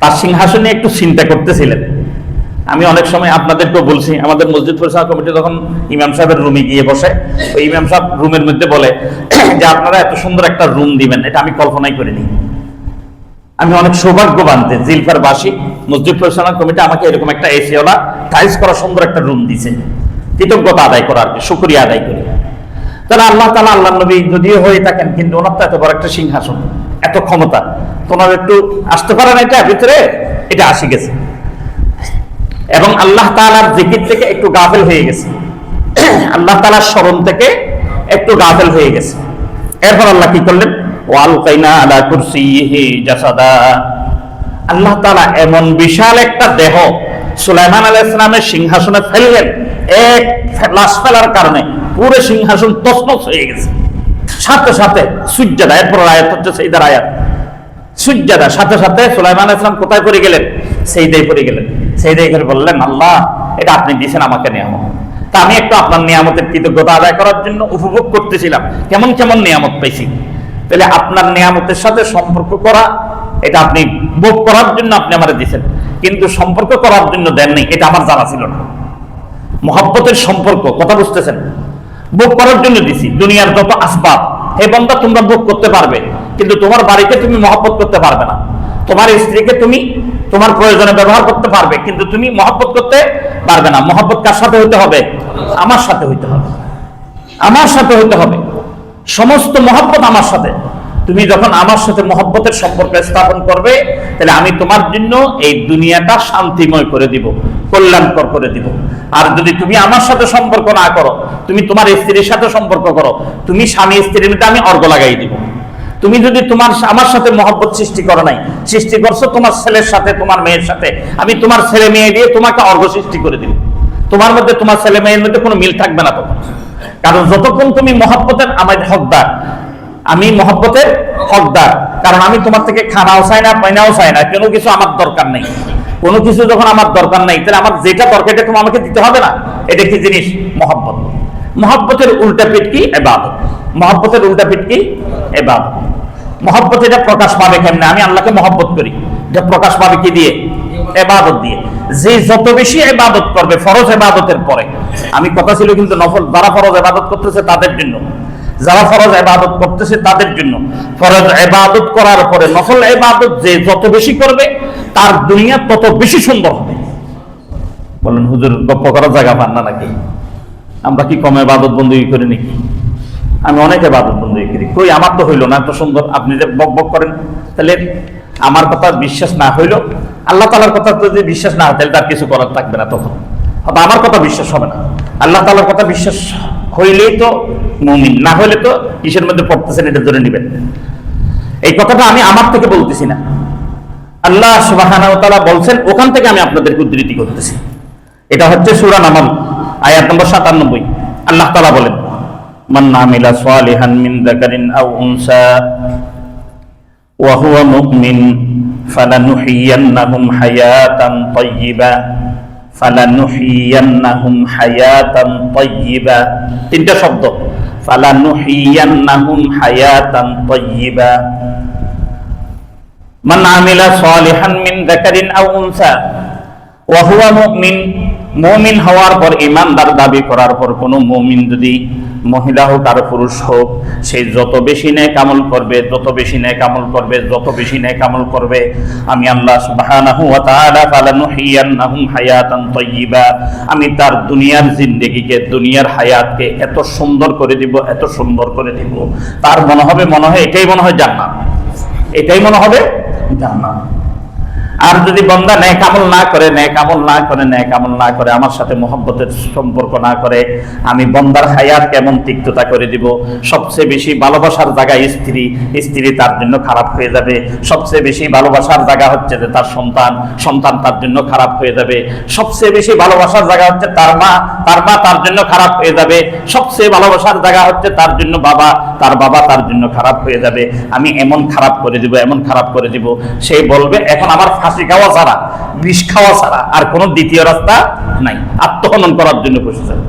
তার সিংহাসনে একটু চিন্তা করতেছিলেন। আমি অনেক সময় আপনাদেরকেও বলছি, আমাদের মসজিদ পরিচালনা কমিটি যখন ইমাম সাহেবের রুমে গিয়ে বসে, ওই ইমাম সাহেব রুমের মধ্যে বলে যে আপনারা এত সুন্দর একটা রুম দিবেন, এটা আমি কল্পনাই করিনি। আমি অনেক সৌভাগ্যবান যে জিলফার বাসী মসজিদ পরিচালনা কমিটি আমাকে এরকম একটা এসিওয়ালা টাইলস করা সুন্দর একটা রুম দিছে। কৃতজ্ঞতা আদায় করা, আর কি শুকরিয়া আদায় করি। তাহলে আল্লাহ তাআলা, আল্লাহ নবী যদিও হয়ে থাকেন, কিন্তু ওনার তো এত বড় একটা সিংহাসন, এত ক্ষমতা, তোমার একটু আসতে পারে না এটা ভিতরে? এটা আসি গেছে এবং আল্লাহ তাআলার জিকির থেকে একটু গাফেল হয়ে গেছে, আল্লাহ তাআলার স্মরণ থেকে একটু গাফেল হয়ে গেছে। এরপর আল্লাহ কি করলেন? ওয়ালকাইনা আলা কুরসিহি জাসাদা। আল্লাহ তাআলা এমন বিশাল একটা দেহ সুলাইমান আলাইহিস সালামের সিংহাসনে ফেললেন, এক লাশ ফেলার কারণে পুরো সিংহাসন তছনছ হয়ে গেছে। সাথে সাথে সুজদা, এরপর আয়াত হচ্ছে সাইদার আয়াত, সুজদা, সাথে সাথে সুলাইমান আলাইহিস সালাম কোথায় পড়ে গেলেন? সেইদায় পড়ে গেলেন। সেইদায় করে বললেন, আল্লাহ এটা আপনি দিয়েছেন আমাকে নিয়ামত, তা আমি একটু আপনার নিয়ামতের কৃতজ্ঞতা আদায় করার জন্য উপভোগ করতেছিলাম, কেমন কেমন নিয়ামত পাইছি। তাহলে আপনার নিয়ামতের সাথে সম্পর্ক করা, এটা আপনি ভোগ করার জন্য আপনি আমারে দিয়েছেন, কিন্তু সম্পর্ক করার জন্য দেন নাই, এটা আমার জানা ছিল না। মহব্বতের সম্পর্ক, কথা বুঝতেছেন? ভোগ করার জন্য দিছি। দুনিয়ার যত আসবাব, হে বান্দা তোমরা ভোগ করতে পারবে, কিন্তু তোমার বাড়িতে তুমি মহব্বত করতে পারবে না। তোমার স্ত্রীকে তুমি তোমার প্রয়োজনে ব্যবহার করতে পারবে, কিন্তু তুমি মহব্বত করতে পারবে না। মহব্বত কার সাথে হইতে হবে? আমার সাথে হইতে হবে, আমার সাথে হইতে হবে। সমস্ত মহব্বত আমার সাথে। তুমি যখন আমার সাথে মহব্বতের সম্পর্ক স্থাপন করবে, তাহলে আমি তোমার জন্য এই দুনিয়াটা শান্তিময় করে দিব, কল্যাণকর করে দিব। আর যদি তুমি আমার সাথে সম্পর্ক না করো, তুমি তোমার স্ত্রীর সাথে সম্পর্ক করো, তুমি স্বামী স্ত্রীর মধ্যে আমি অর্ঘ লাগাই দিব। তুমি যদি আমার সাথে মহব্বত সৃষ্টি করো নাই, সৃষ্টি করছো তোমার ছেলের সাথে, তোমার মেয়ের সাথে, আমি তোমার ছেলে মেয়ে দিয়ে তোমাকে অর্ঘ সৃষ্টি করে দিব। তোমার মধ্যে, তোমার ছেলে মেয়ের মধ্যে কোনো মিল থাকবে না তখন। কারণ যতক্ষণ তুমি মহব্বতের আমার হকদার, আমি মহব্বতের হকদার, কারণ আমি তোমার থেকে খানাও চাই না, পায়নাও চাই না, কোনো কিছু আমার দরকার নেই। কোনো কিছু যখন আমার দরকার নেই, তাহলে আমার যেটা দরকার এটা তুমি আমাকে দিতে হবে না। এটা কি জিনিস? মহব্বত। মহব্বতের উল্টা পিঠ কি? ইবাদত। মহব্বতের উল্টা পিঠ কি? ইবাদত। মহব্বত এটা প্রকাশ পাবে কেমনে? আমি আল্লাহকে মহব্বত করি, এটা প্রকাশ পাবে কি দিয়ে? ইবাদত দিয়ে। যে যত বেশি ইবাদত করবে ফরজ ইবাদতের পরে, আমি কথা ছিল কিন্তু নফল যারা ফরজ ইবাদত করতেছে তাদের জন্য, যারা ফরজ ইবাদত করতেছে তাদের জন্য। ফরজ ইবাদত করার পরে নফল ইবাদত যে যত বেশি করবে তার দুনিয়া তত বেশি সুন্দর হবে। বলেন হুজুর গপ্প করার জায়গা পান না নাকি? আমরা কি কম ইবাদত বন্দী করি নাকি? আমি অনেক ইবাদত বন্দী করি, কই আমার তো হইল না এত সুন্দর। আপনি যে বক বক করেন, তাহলে আমার কথা বিশ্বাস না হইল, আল্লাহ তাআলার কথা যদি বিশ্বাস না হয় তাহলে তার কিছু করার থাকবে না। তখন হয়তো আমার কথা বিশ্বাস হবে না, আল্লাহ তাআলার কথা বিশ্বাস হইলেই তো মুমিন, না হইলে তো কিসের মধ্যে পড়তেছেন এটা ধরে নেবেন। এই কথাটা আমি আমার থেকে বলতেছি না, আল্লাহ সুবহানাহু ওয়া তাআলা বলছেন, ওখান থেকে আমি আপনাদেরকে উদ্ধৃতি করতেছি। এটা হচ্ছে সূরা নামল আয়াত নম্বর 97। আল্লাহ তাআলা বলেন, মান আমিলা সালিহান মিন যাকারিন আও উনসা ওয়া হুয়া মুমিন ফালানুহিয়ান্নাহুম হায়াতান তাইয়্যিবা, ফালানুহিয়ান্নাহুম হায়াতান তাইয়্যিবা। তিনটা শব্দ, ফালানুহিয়ান্নাহুম হায়াতান তাইয়্যিবা। মান আমিলা সালিহান মিন যাকারিন আও উনসা ওয়া হুয়া মুমিন, মুমিন হওয়ার পর, ঈমানদার দাবি করার পর কোন মুমিন যদি মহিলা হোক আর পুরুষ হোক, সে যত বেশি নেক আমল করবে, যত বেশি নেক আমল করবে, যত বেশি নেক আমল করবে, আমি আল্লাহ সুবহানাহু ওয়া তাআলা ফালানুহিয়ান্নাহুম হায়াতান তাইয়্যিবা, আমি তার দুনিয়ার জিন্দেগিকে, দুনিয়ার হায়াতকে এত সুন্দর করে দিব, এত সুন্দর করে দিব, তার মনে হয় এটাই মনে হয় জান্নাত, এটাই মনে হবে জান্নাত। আর যদি বান্দা নেক আমল না করে, নেক আমল না করে, নেক আমল না করে, আমার সাথে মহব্বতের সম্পর্ক না করে, আমি বান্দার হায়াত কেমন তিক্ততা করে দিব। সবচেয়ে বেশি ভালোবাসার জায়গায় স্ত্রী, স্ত্রী তার জন্য খারাপ হয়ে যাবে। সবচেয়ে বেশি ভালোবাসার জায়গা হচ্ছে যে তার সন্তান, সন্তান তার জন্য খারাপ হয়ে যাবে। সবচেয়ে বেশি ভালোবাসার জায়গা হচ্ছে তার মা, তার মা তার জন্য খারাপ হয়ে যাবে। সবচেয়ে ভালোবাসার জায়গা হচ্ছে তার জন্য বাবা, তার বাবা তার জন্য খারাপ হয়ে যাবে। আমি এমন খারাপ করে দিব, এমন খারাপ করে দিব, সে বলবে এখন আমার ফাঁসি খাওয়া ছাড়া, বিষ খাওয়া ছাড়া আর কোনো দ্বিতীয় রাস্তা নাই, আত্মহনন করার জন্য বসে যাবে।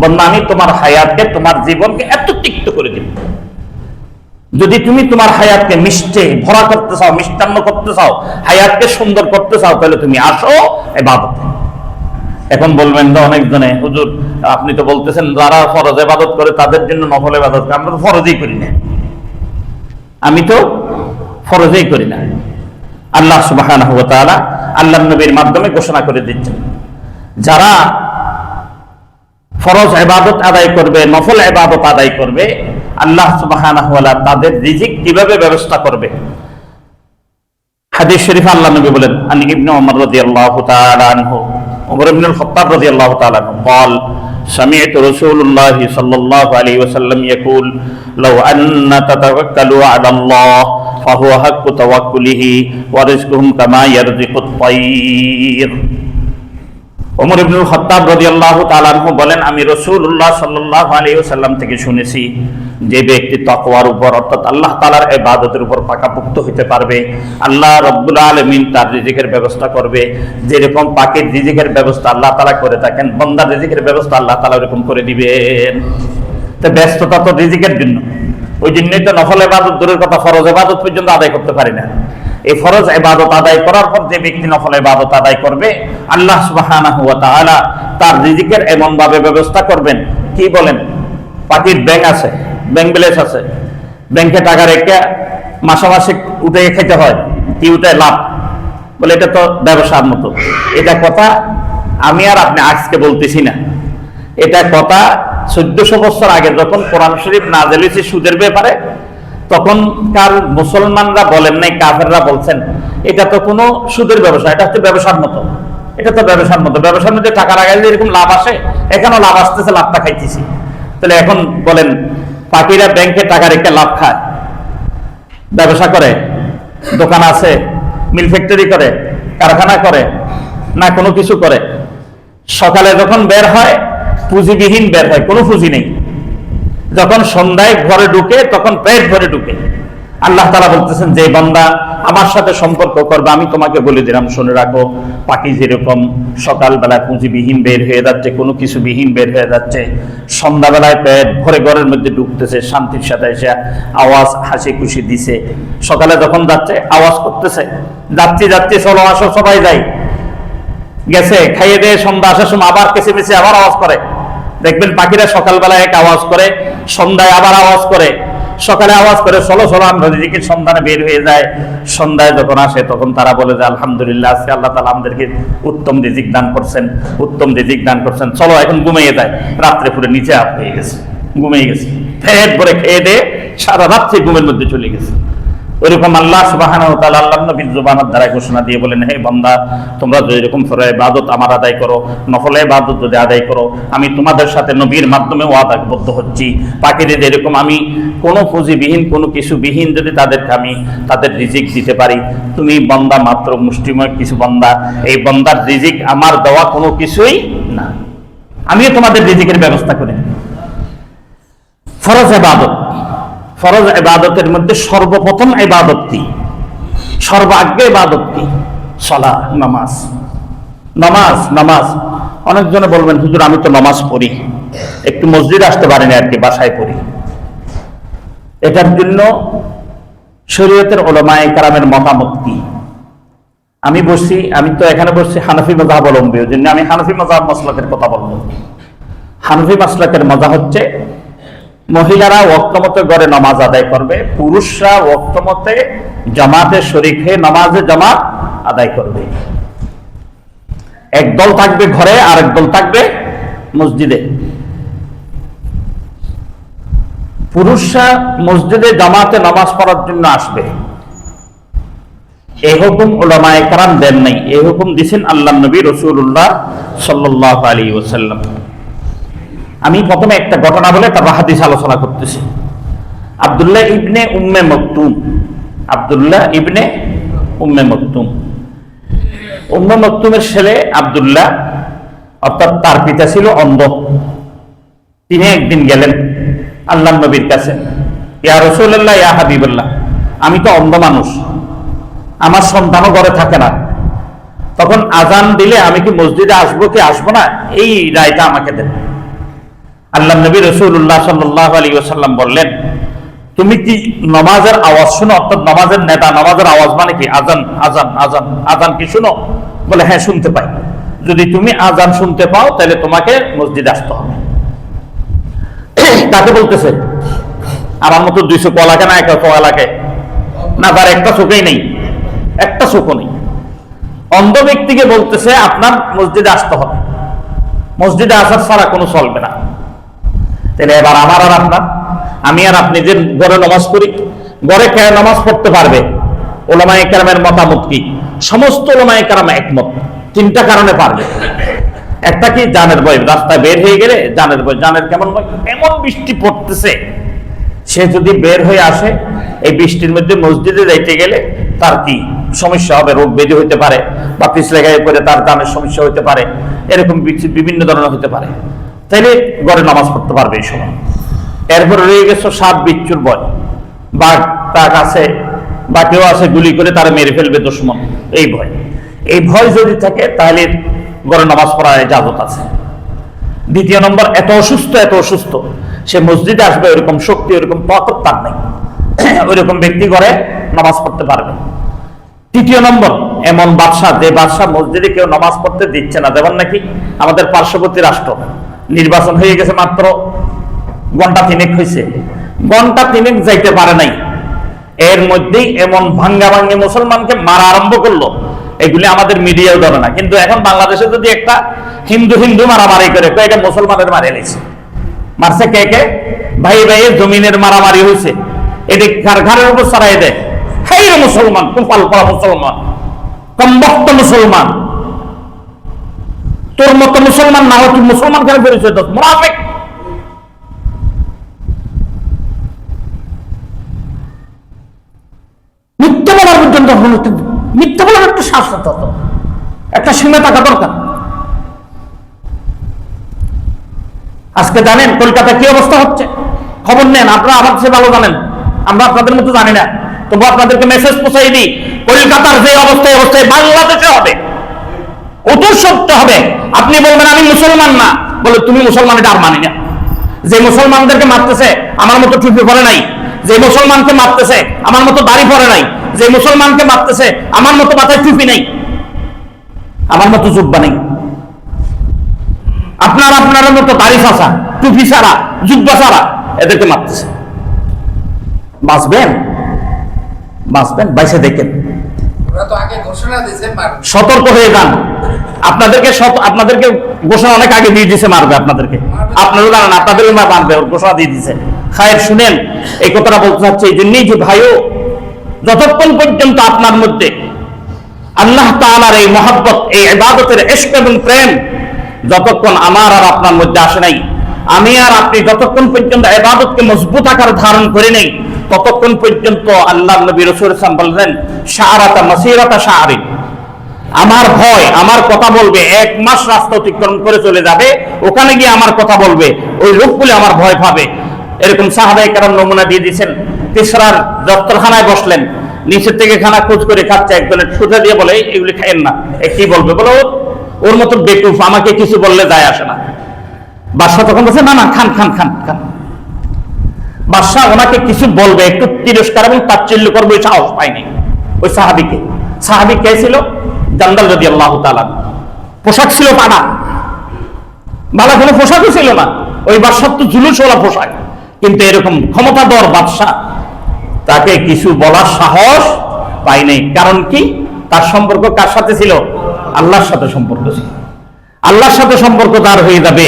বন্ধু, আমি তোমার হায়াতকে, তোমার জীবনকে এত তিক্ত করে দিব। যদি তুমি তোমার হায়াতকে মিষ্টে ভরা করতে চাও, মিষ্টান্ন করতে চাও, হায়াতকে সুন্দর করতে চাও, তাহলে তুমি আসো ইবাদতে। এখন বলবেন যে অনেকজনে, হুজুর আপনি তো বলতেছেন যারা ফরজ ইবাদত করে তাদের জন্য নফল ইবাদত করে, আমরা তো ফরজই করি না। আমি তো ফরজই করি না। আল্লাহ সুবহানাহু ওয়া তাআলা আল্লাহর নবীর মাধ্যমে ঘোষণা করে দিচ্ছেন, যারা ফরজ ইবাদত আদায় করবে, নফল ইবাদত আদায় করবে, আল্লাহ সুবহানাহু ওয়া তাআলা তাদের রিজিক কিভাবে ব্যবস্থা করবে। হাদিস শরীফে আল্লাহ নবী বলেন, আন ইবনে ওমর রাদিয়াল্লাহু তাআলা আনহু, ওমর ইবনে আল-খাত্তাব রাদিয়াল্লাহু তাআলা আনহু قال سمعت رسول الله صلى الله عليه وسلم يقول لو أن تتوكلوا على الله فهو حق توكله ورزقهم كما يرزق الطير। ওমর ইবনে আল-খাত্তাব রাদিয়াল্লাহু তাআলা আনহু বলেন, আমি রাসূলুল্লাহ সাল্লাল্লাহু আলাইহি ওয়াসাল্লাম থেকে শুনেছি, যে ব্যক্তি তাকওয়ার উপর অর্থাৎ আল্লাহ তাআলার ইবাদতের উপর পাকাপোক্ত হতে পারবে, আল্লাহ রাব্বুল আলামিন তার রিজিকের ব্যবস্থা করবে। যেরকম পাখির রিজিকের ব্যবস্থা আল্লাহ তাআলা করে থাকেন, বান্দার রিজিকের ব্যবস্থা আল্লাহ তাআলা এরকম করে দিবেন। তো ব্যস্ততা তো রিজিকের জন্য, ওই জন্যই তো নফল ইবাদত দূরের কথা, ফরজ ইবাদত পর্যন্ত আদায় করতে পারি না। এই ফরজ ইবাদত আদায় করার পর যে ব্যক্তি নফল ইবাদত আদায় করবে, আল্লাহ সুবহানাহু ওয়া তাআলা তার রিজিকের এমন ভাবে ব্যবস্থা করবেন। কি বলেন, পাখির ব্যাংক আছে, ব্যাংক ব্যালেন্স আছে, ব্যাংকে টাকা রেখে মাসে মাসে উঠে খেতে হয়, কি উঠে লাভ, বলে এটা তো ব্যবসার মতো। এটা কথা আমি আর আপনি আজকে বলতেছি না, এটা কথা 1400 বছর আগে যখন কোরআন শরীফ নাযিল হয়েছে সুদের ব্যাপারে, তখনকার মুসলমানরা বলেন নাই, কাফেররা বলছেন এটা তো কোনো সুদের ব্যবসা, এটা হচ্ছে ব্যবসার মতো, এটা তো ব্যবসার মতো, ব্যবসার মধ্যে টাকা লাগাইলে এরকম লাভ আসে, এখানেও লাভ আসতেছে, লাভটা খাইতেছি। তাহলে এখন বলেন, পাখিরা ব্যাংকে টাকা রেখে লাভ খায়, ব্যবসা করে, দোকান আছে, মিল ফ্যাক্টরি করে, কারখানা করে, না কোনো কিছু করে। সকালে যখন বের হয় পুঁজিবিহীন বের হয়, কোনো পুঁজি নেই। যখন সন্ধ্যায় ঘরে ঢুকে তখন পেট ভরে ঢুকে। আল্লাহ তাআলা বলতেছেন, যে বান্দা আমার সাথে সম্পর্ক করবে, আমি তোমাকে বলে দিলাম শুনে রাখো, পাখি যেরকম সকালবেলায় পুঁজিবিহীন বের হয়ে যাচ্ছে, কোনো কিছু বিহীন বের হয়ে যাচ্ছে, সন্ধ্যাবেলায় পেট ভরে ঘরের মধ্যে ঢুকতেছে, শান্তির সাথে এসে আওয়াজ হাসি খুশি দিছে। সকালে যখন যাচ্ছে আওয়াজ করতেছে, যাচ্ছি যাচ্ছি চলো আসো সবাই যাই, গেছে, খাইয়ে দিয়ে সন্ধ্যা আসার সময় আবার কেঁচে আবার আওয়াজ করে। দেখবেন পাখিরা সকালবেলায় এক আওয়াজ করে, সন্ধ্যায় আবার আওয়াজ করে, সকালে আওয়াজ করে, চলো চলো আমরা রিজিকের সন্ধানে বের হয়ে যায়। সন্ধ্যায় যখন আসে তখন তারা বলে যে আলহামদুলিল্লাহ, আজকে আল্লাহ তাআলা আমাদেরকে উত্তম রিজিক দান করছেন, উত্তম রিজিক দান করছেন, চলো এখন ঘুমিয়ে যায়। রাত্রে পুরো নিচে আপ হয়ে গেছে, ঘুমিয়ে গেছে, পেট ভরে খেয়ে দিয়ে সারা রাত্রি ঘুমের মধ্যে চলে গেছে। ওইরকম আল্লাহ সুবহানাহু ওয়া তাআলা আল্লাহর নবীর জবানের দ্বারা ঘোষণা দিয়ে বলেন, হে বান্দা, তোমরা যেরকম ফরজ ইবাদত আমার আদায় করো, নফল ইবাদত যদি আদায় করো, আমি তোমাদের সাথে নবীর মাধ্যমে ওয়াদাবদ্ধ হচ্ছি। পাখিদের যেরকম আমি কোনো পুঁজিবিহীন, কোনো কিছুবিহীন যদি তাদেরকে আমি তাদের রিজিক দিতে পারি, তুমি বান্দা মাত্র মুষ্টিময় কিছু বান্দা, এই বান্দার রিজিক আমার দেওয়া কোনো কিছুই না, আমিও তোমাদের রিজিকের ব্যবস্থা করি। ফরজ ইবাদত, ফরজ ইবাদতের মধ্যে সর্বপ্রথম ইবাদত কি, সর্বাগ্রে ইবাদত কি? সালাত, নামাজ। নামাজ নামাজ অনেকজনে বলবেন, হুজুর আমি তো নামাজ পড়ি, একটু মসজিদে আসতে পারি না আর কি, বাসায় পড়ি। এটার জন্য শরীয়তের উলামায়ে কেরামের মতামত কি? আমি তো এখানে বসছি হানাফি মাযহাব অবলম্বী, ওই জন্য আমি হানাফি মাযহাব মাসলাকের কথা বলবো। হানাফি মাসলাকের মজা হচ্ছে, মহিলারা ওয়াক্ত মতো ঘরে নামাজ আদায় করবে, পুরুষরা ওয়াক্ত মতে জামাতে শরীক হয়ে নামাজে জামাত আদায় করবে। এক দল থাকবে ঘরে, আরেক দল থাকবে মসজিদে। পুরুষরা মসজিদে জামাতে নামাজ পড়ার জন্য আসবে, এই হুকুম উলামায়ে কেরাম দেন নাই, এই হুকুম দিয়েছেন আল্লাহর নবী রাসূলুল্লাহ সাল্লাল্লাহু আলাইহি ওয়াসাল্লাম। আমি প্রথমে একটা ঘটনা বলে তারপর হাদিস আলোচনা করতেছি। আব্দুল্লাহ ইবনে উম্মে মকতুম, আব্দুল্লাহ ইবনে উম্মে মকতুম, উম্মে মকতুমের ছেলে আব্দুল্লাহ, অর্থাৎ তার পিতা ছিল অন্ধ। তিনি একদিন গেলেন আল্লাহর নবীর কাছে, ইয়া রাসূলুল্লাহ, ইয়া হাবিবাল্লাহ, আমি তো অন্ধ মানুষ, আমার সন্তানও ঘরে থাকে না, তখন আজান দিলে আমি কি মসজিদে আসবো কি আসবো না, এই রায়টা আমাকে দেন। আল্লাহ নবী রাসূলুল্লাহ সাল্লাল্লাহু আলাইহি ওয়াসাল্লাম বললেন, তুমি কি নামাজের আওয়াজ শুনো? অর্থাৎ নামাজের নেদা, নামাজের আওয়াজ মানে কি? আজান, আজান, আজান, আজান কি শুনো? বলে হ্যাঁ শুনতে পাই। যদি তুমি আজান শুনতে পাও তাহলে তোমাকে মসজিদে আসতে হবে। তাকে বলতেছে, আমার মতো 200 কলাকে না, একটা কলাকে না, তার একটা চোখেই নেই, একটা চোখও নেই। অন্ধ ব্যক্তিকে বলতেছে আপনার মসজিদে আসতে হবে, মসজিদে আসার ছাড়া কোনো চলবে না। তাহলে এবার আমার আর আপনার, আমি আর আপনি যে ঘরে নামাজ পড়ি, ঘরে কে নামাজ পড়তে পারবে? উলামায়ে কেরামের মতামত কি? সমস্ত উলামায়ে কেরাম একমত, 3টা কারণে পারবে। একটা কি? জানের ভয়, রাস্তায় বের হয়ে গেলে জানের ভয়। জানের কেমন ভয়? এমন বৃষ্টি পড়তেছে, সে যদি বের হয়ে আসে এই বৃষ্টির মধ্যে মসজিদে যাইতে গেলে তার কি সমস্যা হবে? রোগ ব্যাধি হইতে পারে, বা পিছলে গায়ে পড়ে তার জানের সমস্যা হইতে পারে, এরকম বিভিন্ন ধরনের হতে পারে। তাইলে ঘরে নামাজ পড়তে পারবে এই সময়। এরপরে রয়ে গেছে সাপ বিচ্ছুর ভয়, বাঘ টাক আছে, বা কেউ আছে গুলি করে তারা মেরে ফেলবে দুশমন, এই ভয়। এই ভয় যদি থাকে তাহলে ঘরে নামাজ পড়ার ইজাজত আছে। দ্বিতীয় নম্বর, এত অসুস্থ সে মসজিদে আসবে, ওইরকম শক্তি, ওইরকম তাকত তার নেই, ওইরকম ব্যক্তি ঘরে নামাজ পড়তে পারবে। তৃতীয় নম্বর, এমন বাদশাহ, যে বাদশাহ মসজিদে কেউ নামাজ পড়তে দিচ্ছে না, যেমন নাকি আমাদের পার্শ্ববর্তী রাষ্ট্র, নির্বাচন হয়ে গেছে মাত্র ঘন্টা 3 হয়েছে, ঘন্টা 3 যাইতে পারে নাই, এর মধ্যেই এমন ভাঙ্গা মুসলমানকে মারা আরম্ভ করলো, এগুলি আমাদের মিডিয়াও ধরে না। কিন্তু এখন বাংলাদেশে যদি একটা হিন্দু মারামারি করে, এটা মুসলমানের মারে এলেছে, মারছে কে? ভাই জমিনের মারামারি হয়েছে, এটি ঘরের উপর ছড়াই দেয়, হেই মুসলমান, কুফাল পড়া মুসলমান, কমবক্ত মুসলমান, তোর মতো মুসলমান না হয় তুই মুসলমান কেন পরিচয় দাও? মুনাফিক। মিথ্যা বলার পর্যন্ত, মিথ্যা বলার একটু শাস্তি, একটা সীমা থাকা দরকার। আজকে জানেন কলকাতা কি অবস্থা হচ্ছে? খবর নেন, আপনারা আমার চেয়ে ভালো জানেন, আমরা আপনাদের মতো জানি না, তবু আপনাদেরকে মেসেজ পৌঁছাই দিই, কলকাতার যে অবস্থায় বাংলাদেশে হবে, কত সত্য হবে। আপনি বলবেন আমি মুসলমান না, বলে তুমি মুসলমান, এটা আর মানি না। যে মুসলমানদেরকে মারতেছে আমার মতো টুপি পরে নাই, যে মুসলমানকে মারতেছে আমার মতো দাড়ি পরে নাই, যে মুসলমানকে মারতেছে আমার মতো মাথায় টুপি নেই।
আমার মতো জুব্বা নেই, আপনার মতো দাড়ি ফাঁসা, টুপি ছাড়া, জুব্বা ছাড়া এদেরকে মারতেছে। বাঁচবেন বাইসে দেখেন, সতর্ক হয়ে যান। আপনাদেরকে ঘোষণা অনেক আগে দিয়ে দিয়েছে মারবে, আপনারও জানেন, আপনাদেরও মারবে, ঘোষণা দিয়ে দিয়েছে। খায়ের শুনেন, এই কথাটা বলতে চাচ্ছে এই জন্যই যে ভাইও, যতক্ষণ পর্যন্ত আপনার মধ্যে আল্লাহ তাআলার এই মহব্বত, এই ইবাদতের ইশক এবং প্রেম যতক্ষণ আমার আর আপনার মধ্যে আসে নাই, আমি আর আপনি যতক্ষণ পর্যন্ত ইবাদতকে মজবুত আকার ধারণ করে নেই, ততক্ষণ পর্যন্ত আল্লাহ নবী রাসূল সাল্লাল্লাহু আলাইহি ওয়াসাল্লাম বললেন শাআরাতা মাসিরাতা শাআরিন, আমার ভয় আমার কথা বলবে, 1 মাস রাস্তা অতিক্রম করে চলে যাবে, ওখানে গিয়ে আমার কথা বলবে, ওই লোকগুলো আমার ভয় পাবে। এরকম সাহাবায়ে কেরাম নমুনা দিয়ে দিয়েছেন। তিসরার দফতরখানায় বসলেন, নিচের থেকে খানা খোঁজ করে খাচ্ছে, একজনের সোজা দিয়ে বলে এগুলি খাইয়েন না। কি বলবে? বলো ওর মতো বেকুফ, আমাকে কিছু বললে যায় আসে না। বাদশাহ তখন বলছে না খান খান খান খান। বাদশাহ ওনাকে কিছু বলবে, একটু তিরস্কার এবং তাচ্ছিল্য করবে, ওই সাহস পায়নি ওই সাহাবীকে। সাহাবী কে ছিল? জান্দাল রাদিয়াল্লাহু তাআলা। পোশাক ছিল পানা, ভালো কোনো পোশাকও ছিল না, ওই বাদশাহ তো জুলুসওয়ালা পোশাক, কিন্তু এরকম ক্ষমতাধর বাদশাহ তাকে কিছু বলার সাহস পায়নি। কারণ কি? তার সম্পর্ক কার সাথে ছিল? আল্লাহর সাথে সম্পর্ক ছিল। আল্লাহর সাথে সম্পর্ক তার হয়ে যাবে,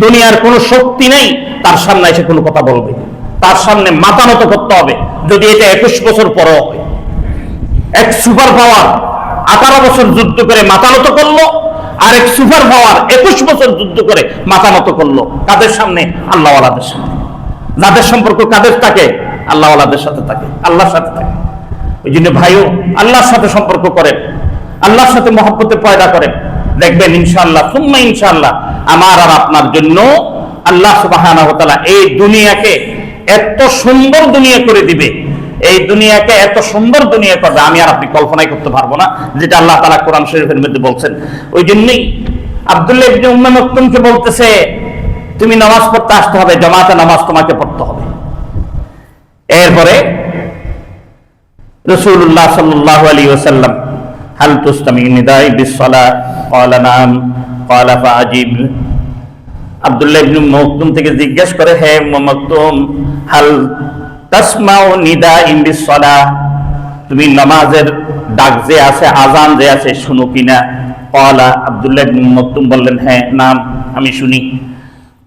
দুনিয়ার কোনো শক্তি নেই তার সামনে এসে কোনো কথা বলবে, তার সামনে মাথা নত করতে হবে। যদি এটা 21 বছর পরও হয়, এক সুপার পাওয়ার 18 বছর যুদ্ধ করে মাথা নত করলো, আর এক সুপার পাওয়ার 21 বছর যুদ্ধ করে মাথা নত করলো। কাদের সামনে? আল্লাহওয়ালাদের সামনে। যাদের সম্পর্ক কাদের থাকে? আল্লাহওয়ালাদের সাথে থাকে, আল্লাহর সাথে থাকে। ওই জন্য ভাইও আল্লাহর সাথে সম্পর্ক করেন, আল্লাহর সাথে মহব্বতে পয়দা করেন, দেখবেন ইনশাআল্লাহ সুম্মা ইনশাআল্লাহ আমার আর আপনার জন্য আল্লাহ সুবহানাহু ওয়া তাআলা এই দুনিয়াকে এত সুন্দর দুনিয়া করে দিবে, এই দুনিয়াকে এত সুন্দর দুনিয়া করবে আমি আর আপনি কল্পনাই করতে পারবো না, যেটা আল্লাহ তাআলা কোরআন শরীফের মধ্যে বলছেন। ওই জন্যই আব্দুল্লাহ ইবনে উম্মে মাকতুমকে বলতেছে তুমি নামাজ পড়তে আসতে হবে, জামাতে নামাজ তোমাকে পড়তে হবে। এরপরে রাসূলুল্লাহ সাল্লাল্লাহু আলাইহি ওয়াসাল্লাম হাল তুসতামি নিদাই বিসসালাহ ক্বালা নাম ক্বালা ফাআজিব। আব্দুল্লাহ ইবনে মাকতুম থেকে জিজ্ঞাসা করে, হে মাকতুম, হাল তাসমাউ নিদাই বিসসালাহ, তুমি নামাজের ডাক যে আছে, আযান যে আছে শুনো কিনা? ক্বালা, আব্দুল্লাহ ইবনে মাকতুম বললেন, হ্যাঁ নাম আমি শুনি।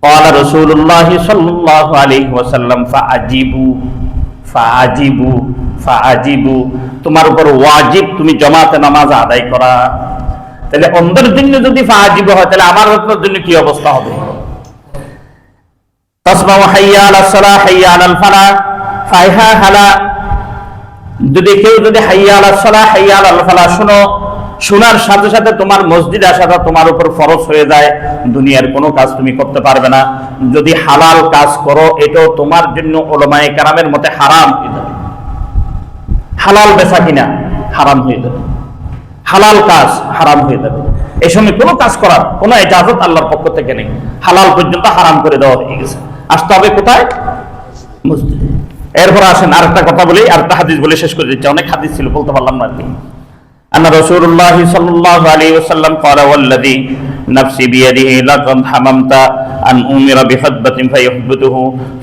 ক্বালা রাসূলুল্লাহ সাল্লাল্লাহু আলাইহি ওয়াসাল্লাম ফাআজিবু ফাআজিবু ফাআজিবু, তোমার উপর ওয়াজিব তুমি জামাতে নামাজ আদায় করা। তাহলে অন্যদের জন্য যদি ফাআজিবু হয়, তাহলে আমার আপনার জন্য কি অবস্থা হবে? তাসমাউ হাইয়া আলাস সালাহ হাইয়া আলাল ফালাহ ফাইহা হালা, যদি কেউ যদি হাইয়া আলাস সালাহ হাইয়া আলাল ফালাহ শুনো, শোনার সাথে সাথে তোমার মসজিদে আসাটা তোমার উপর ফরজ হয়ে যায়, দুনিয়ার কোনো কাজ তুমি করতে পারবে না। যদি হালাল কাজ করো, এটাও তোমার জন্য উলামায়ে কেরামের মতে হারাম হয়ে যাবে। হালাল বেচা কিনা হারাম হয়ে যাবে, হালাল কাজ হারাম হয়ে যাবে। এই সময় কোনো কাজ করার কোনো ইজাজত আল্লাহর পক্ষ থেকে নেই, হালাল পর্যন্ত হারাম করে দেওয়া হয়ে গেছে। আসতে হবে কোথায়? মসজিদে। এরপর আসেন আরেকটা কথা বলি, আরেকটা হাদিস বলে শেষ করে দিচ্ছি, অনেক হাদিস ছিল বলতে পারলাম না আর কি। أن رسول الله صلى الله عليه وسلم قال والذي نفسي بيده لقد حممت أن أمر بخطبة فيحبته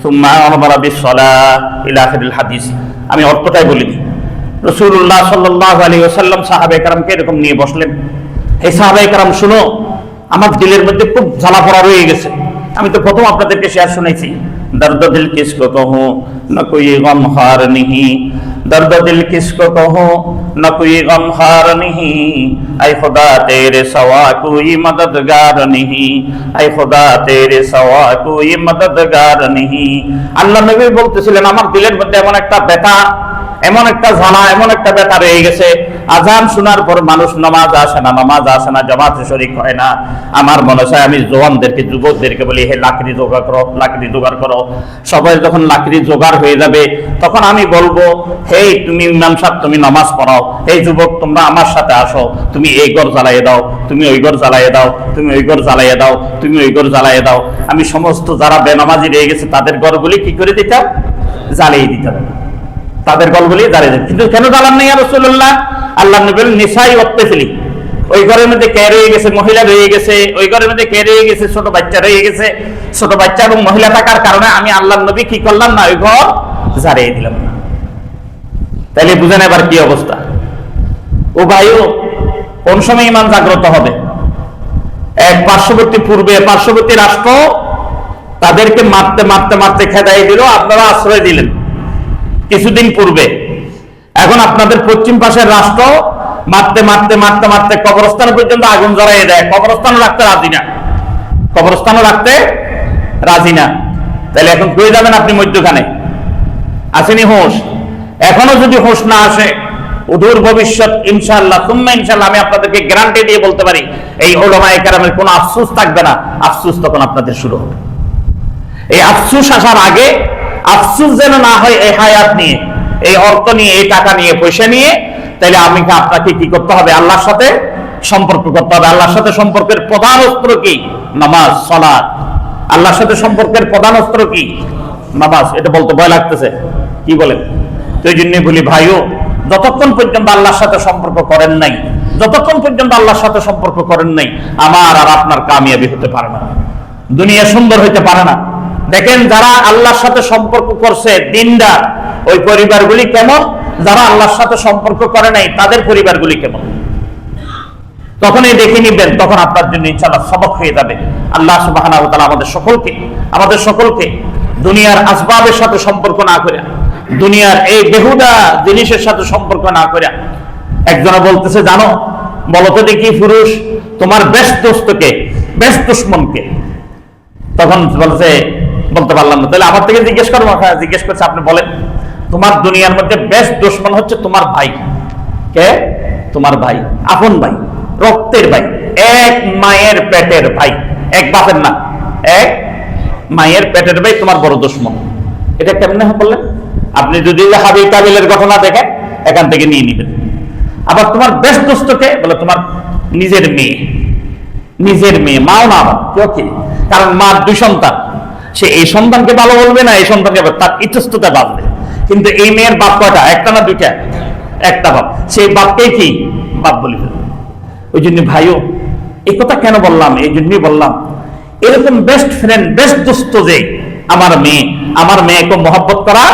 ثم أمر بالصلاة إلى آخر الحديث। আমি অর্থটাই বলি। রাসূলুল্লাহ সাল্লাল্লাহু আলাইহি ওয়াসাল্লাম সাহাবায়ে কেরামকে এরকম নিয়ে বসলেন, হে সাহাবায়ে কেরাম শুনো, আমার দিলের মধ্যে খুব জ্বালা পোড়া রয়ে গেছে। আমি তো প্রথম আপনাদেরকে শেয়ার শুনাইছি, দর্দ দিল কিসকো কহো না কোই গম হার নিহি, दर्द दिल किसको कहो न कोई गमखार नहीं, ऐ खुदा तेरे सवा कोई मददगार नहीं, ऐ खुदा तेरे सवा कोई मददगार नहीं। আল্লাহ নবী বলতেছিলেন আমার দিলের মধ্যে এমন একটা ব্যথা, এমন একটা জ্বালা, এমন একটা ব্যথা রয়ে গেছে, আজান শোনার পর মানুষ নামাজ আসে না, জামাতে শরীক হয় না। আমার মনে হয় আমি জওয়ানদেরকে, যুবকদেরকে বলি, হে লাকড়ি জোগাড় করো। সবাই যখন লাকড়ি জোগাড় হয়ে যাবে, তখন আমি বলবো, হে তুমি ইমাম সাহেব তুমি নামাজ পড়াও, হে যুবক তোমরা আমার সাথে আসো, তুমি এই ঘর জ্বালাইয়ে দাও, তুমি ওই ঘর জ্বালাইয়ে দাও, তুমি ওই ঘর জ্বালাইয়ে দাও, তুমি ওই ঘর জ্বালাইয়ে দাও। আমি সমস্ত যারা বেনামাজি রয়ে গেছে তাদের ঘরগুলি কি করে দিতাম? জ্বালিয়ে দিতাম, তাদের গলগুলি জ্বালিয়ে দিতাম। কিন্তু কেন জ্বালান নাই ইয়া রাসূলুল্লাহ? আল্লাহ নবী বলেন নিসাই ওয়াত্তাফিলি, ওই ঘরের মধ্যে কে রয়ে গেছে? মহিলা রয়ে গেছে। ওই ঘরের মধ্যে কে রয়ে গেছে? ছোট বাচ্চা রয়ে গেছে। ছোট বাচ্চা এবং মহিলা থাকার কারণে আমি আল্লাহর নবী কি করলাম না, ওই ঘর ঝাড়িয়ে দিলাম না। তাহলে বুঝেন এবার কি অবস্থা। ও ভাইও, কোন সময় ইমান জাগ্রত হবে? এক পার্শ্ববর্তী রাষ্ট্র তাদেরকে মারতে মারতে মারতে খেদাই দিল, আপনারা আশ্রয় দিলেন কিছুদিন পূর্বে। এখন আপনাদের পশ্চিম পাশের রাষ্ট্র মারতে মারতে মারতে মারতে কবরস্থান পর্যন্ত আগুন জ্বালিয়ে দেয়। কবরস্থানও রাখতে রাজি না। তাহলে এখন পেয়ে যাবেন আপনি মধ্যখানে। আসেনি হোশ? এখনো যদি হোশ না আসে, অদূর ভবিষ্যৎ ইনশাআল্লাহ সুম্মা ইনশাআল্লাহ আমি আপনাদেরকে গ্যারান্টি দিয়ে বলতে পারি, এই উলামায়ে কেরামের কোনো আফসোস থাকবে না। আফসোস তখন আপনাদের শুরু হবে। এই আফসোস আসার আগে, আফসোস যেন না হয় এই হায়াত নিয়ে, এই অর্থ নিয়ে, এই টাকা নিয়ে, পয়সা নিয়ে। তাহলে আপনাকে কি করতে হবে? আল্লাহর সাথে সম্পর্ক করতে হবে। আল্লাহর সাথে সম্পর্কের প্রধান অস্ত্র কি? নামাজ, সালাত। আল্লাহর সাথে সম্পর্কের প্রধান অস্ত্র কি? নামাজ। এটা বলতে ভয় লাগতেছে, কি বলেন? তো এই জন্যই বলি ভাইও, যতক্ষণ পর্যন্ত আল্লাহর সাথে সম্পর্ক করেন নাই, আমার আর আপনার কামিয়াবি হতে পারে না, দুনিয়া সুন্দর হইতে পারে না। দেখেন, যারা আল্লাহর সাথে সম্পর্ক করছে দিনদার, ওই পরিবারগুলি কেমন? যারা আল্লাহর সাথে সম্পর্ক করে নাই তাদের পরিবারগুলি কেমন? তখনই দেখে নিবেন, তখন আপনার জন্য ইনশাআল্লাহ সবক হয়ে যাবে। আল্লাহ সুবহানাহু ওয়া তাআলা আমাদের সকলকে দুনিয়ার আসবাবের সাথে সম্পর্ক না করে, দুনিয়ার এই বেহুদা জিনিসের সাথে সম্পর্ক না করে। একজনে বলতেছে, জানো, বলো তো দেখি পুরুষ, তোমার বেস্ট দোস্তকে, বেস্ট দুশমনকে? তখন বলতে পারলাম না। তাহলে আমার থেকে জিজ্ঞেস করছে, আপনি বলেন, তোমার দুনিয়ার মধ্যে বেস্ট দুশমন হচ্ছে তোমার ভাই। কে? তোমার ভাই, আপন ভাই, রক্তের ভাই, এক মায়ের পেটের ভাই, এক বাপের না, এক মায়ের পেটের ভাই তোমার বড় দুশমন। এটা কেমনে বললেন? আপনি যদি হাবিল কাবিলের ঘটনা দেখেন, এখান থেকে নিয়ে নিবেন। আবার তোমার বেস্ট দোস্তকে বলে তোমার নিজের মেয়ে, মাও না, আবার কেউ কি? কারণ মার 2 সন্তান, সে এই সন্তানকে ভালো বলবে না, এই সন্তানকে তার ইতস্ততা বাঁধবে। কিন্তু এই মেয়ের বাপ কয়টা? একটা না 2টা? একটা বাপ। সেই বাপকে কি বাপ বলি ফেলবে। ওই জন্য ভাইও, এই কথা কেন বললাম? এই জন্যই বললাম, এরকম বেস্ট ফ্রেন্ড, বেস্ট দোস্ত যে আমার মেয়েকে মহব্বত করা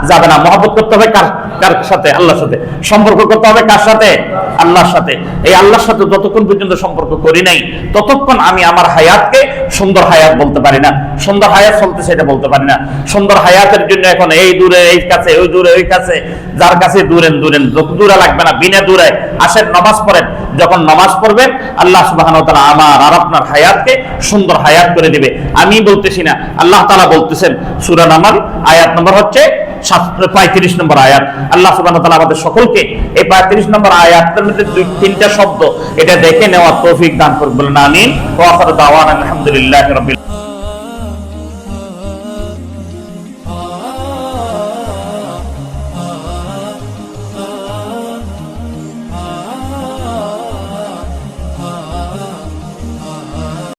যাবে না। মহব্বত করতে হবে কার সাথে? আল্লাহর সাথে। সম্পর্ক করতে হবে কার সাথে? আল্লাহর সাথে। এই আল্লাহর সাথে যতক্ষণ পর্যন্ত সম্পর্ক করি নাই, ততক্ষণ আমি আমার হায়াতকে সুন্দর হায়াত বলতে পারি না। সুন্দর হায়াত চলতেছে এটা বলতে পারি না। সুন্দর হায়াতের জন্য এখন এই দূরে এই কাছে, ওই দূরে ওই কাছে, যার কাছে দূরেন, দূরে লাগবে না, বিনা দূরে আসেন, নামাজ পড়েন। যখন নামাজ পড়বেন, আল্লাহ সুবহানাহু ওয়া তাআলা আমার আর আপনার হায়াতকে সুন্দর হায়াত করে দিবে। আমি বলতেছি না, আল্লাহ তাআলা বলতেছেন। সূরা নামল আয়াত নম্বর হচ্ছে 35 নম্বর আয়াত। আল্লাহ সুবহানাহু ওয়া তাআলা আমাদের সকলকে এই 35 নম্বর আয়াতের মধ্যে 2-3টা শব্দ এটা দেখে নেওয়ার তৌফিক দান করুন। বলেন আমিন। ওয়া আখিরু দাওয়ানা আলহামদুলিল্লাহি রাব্বিল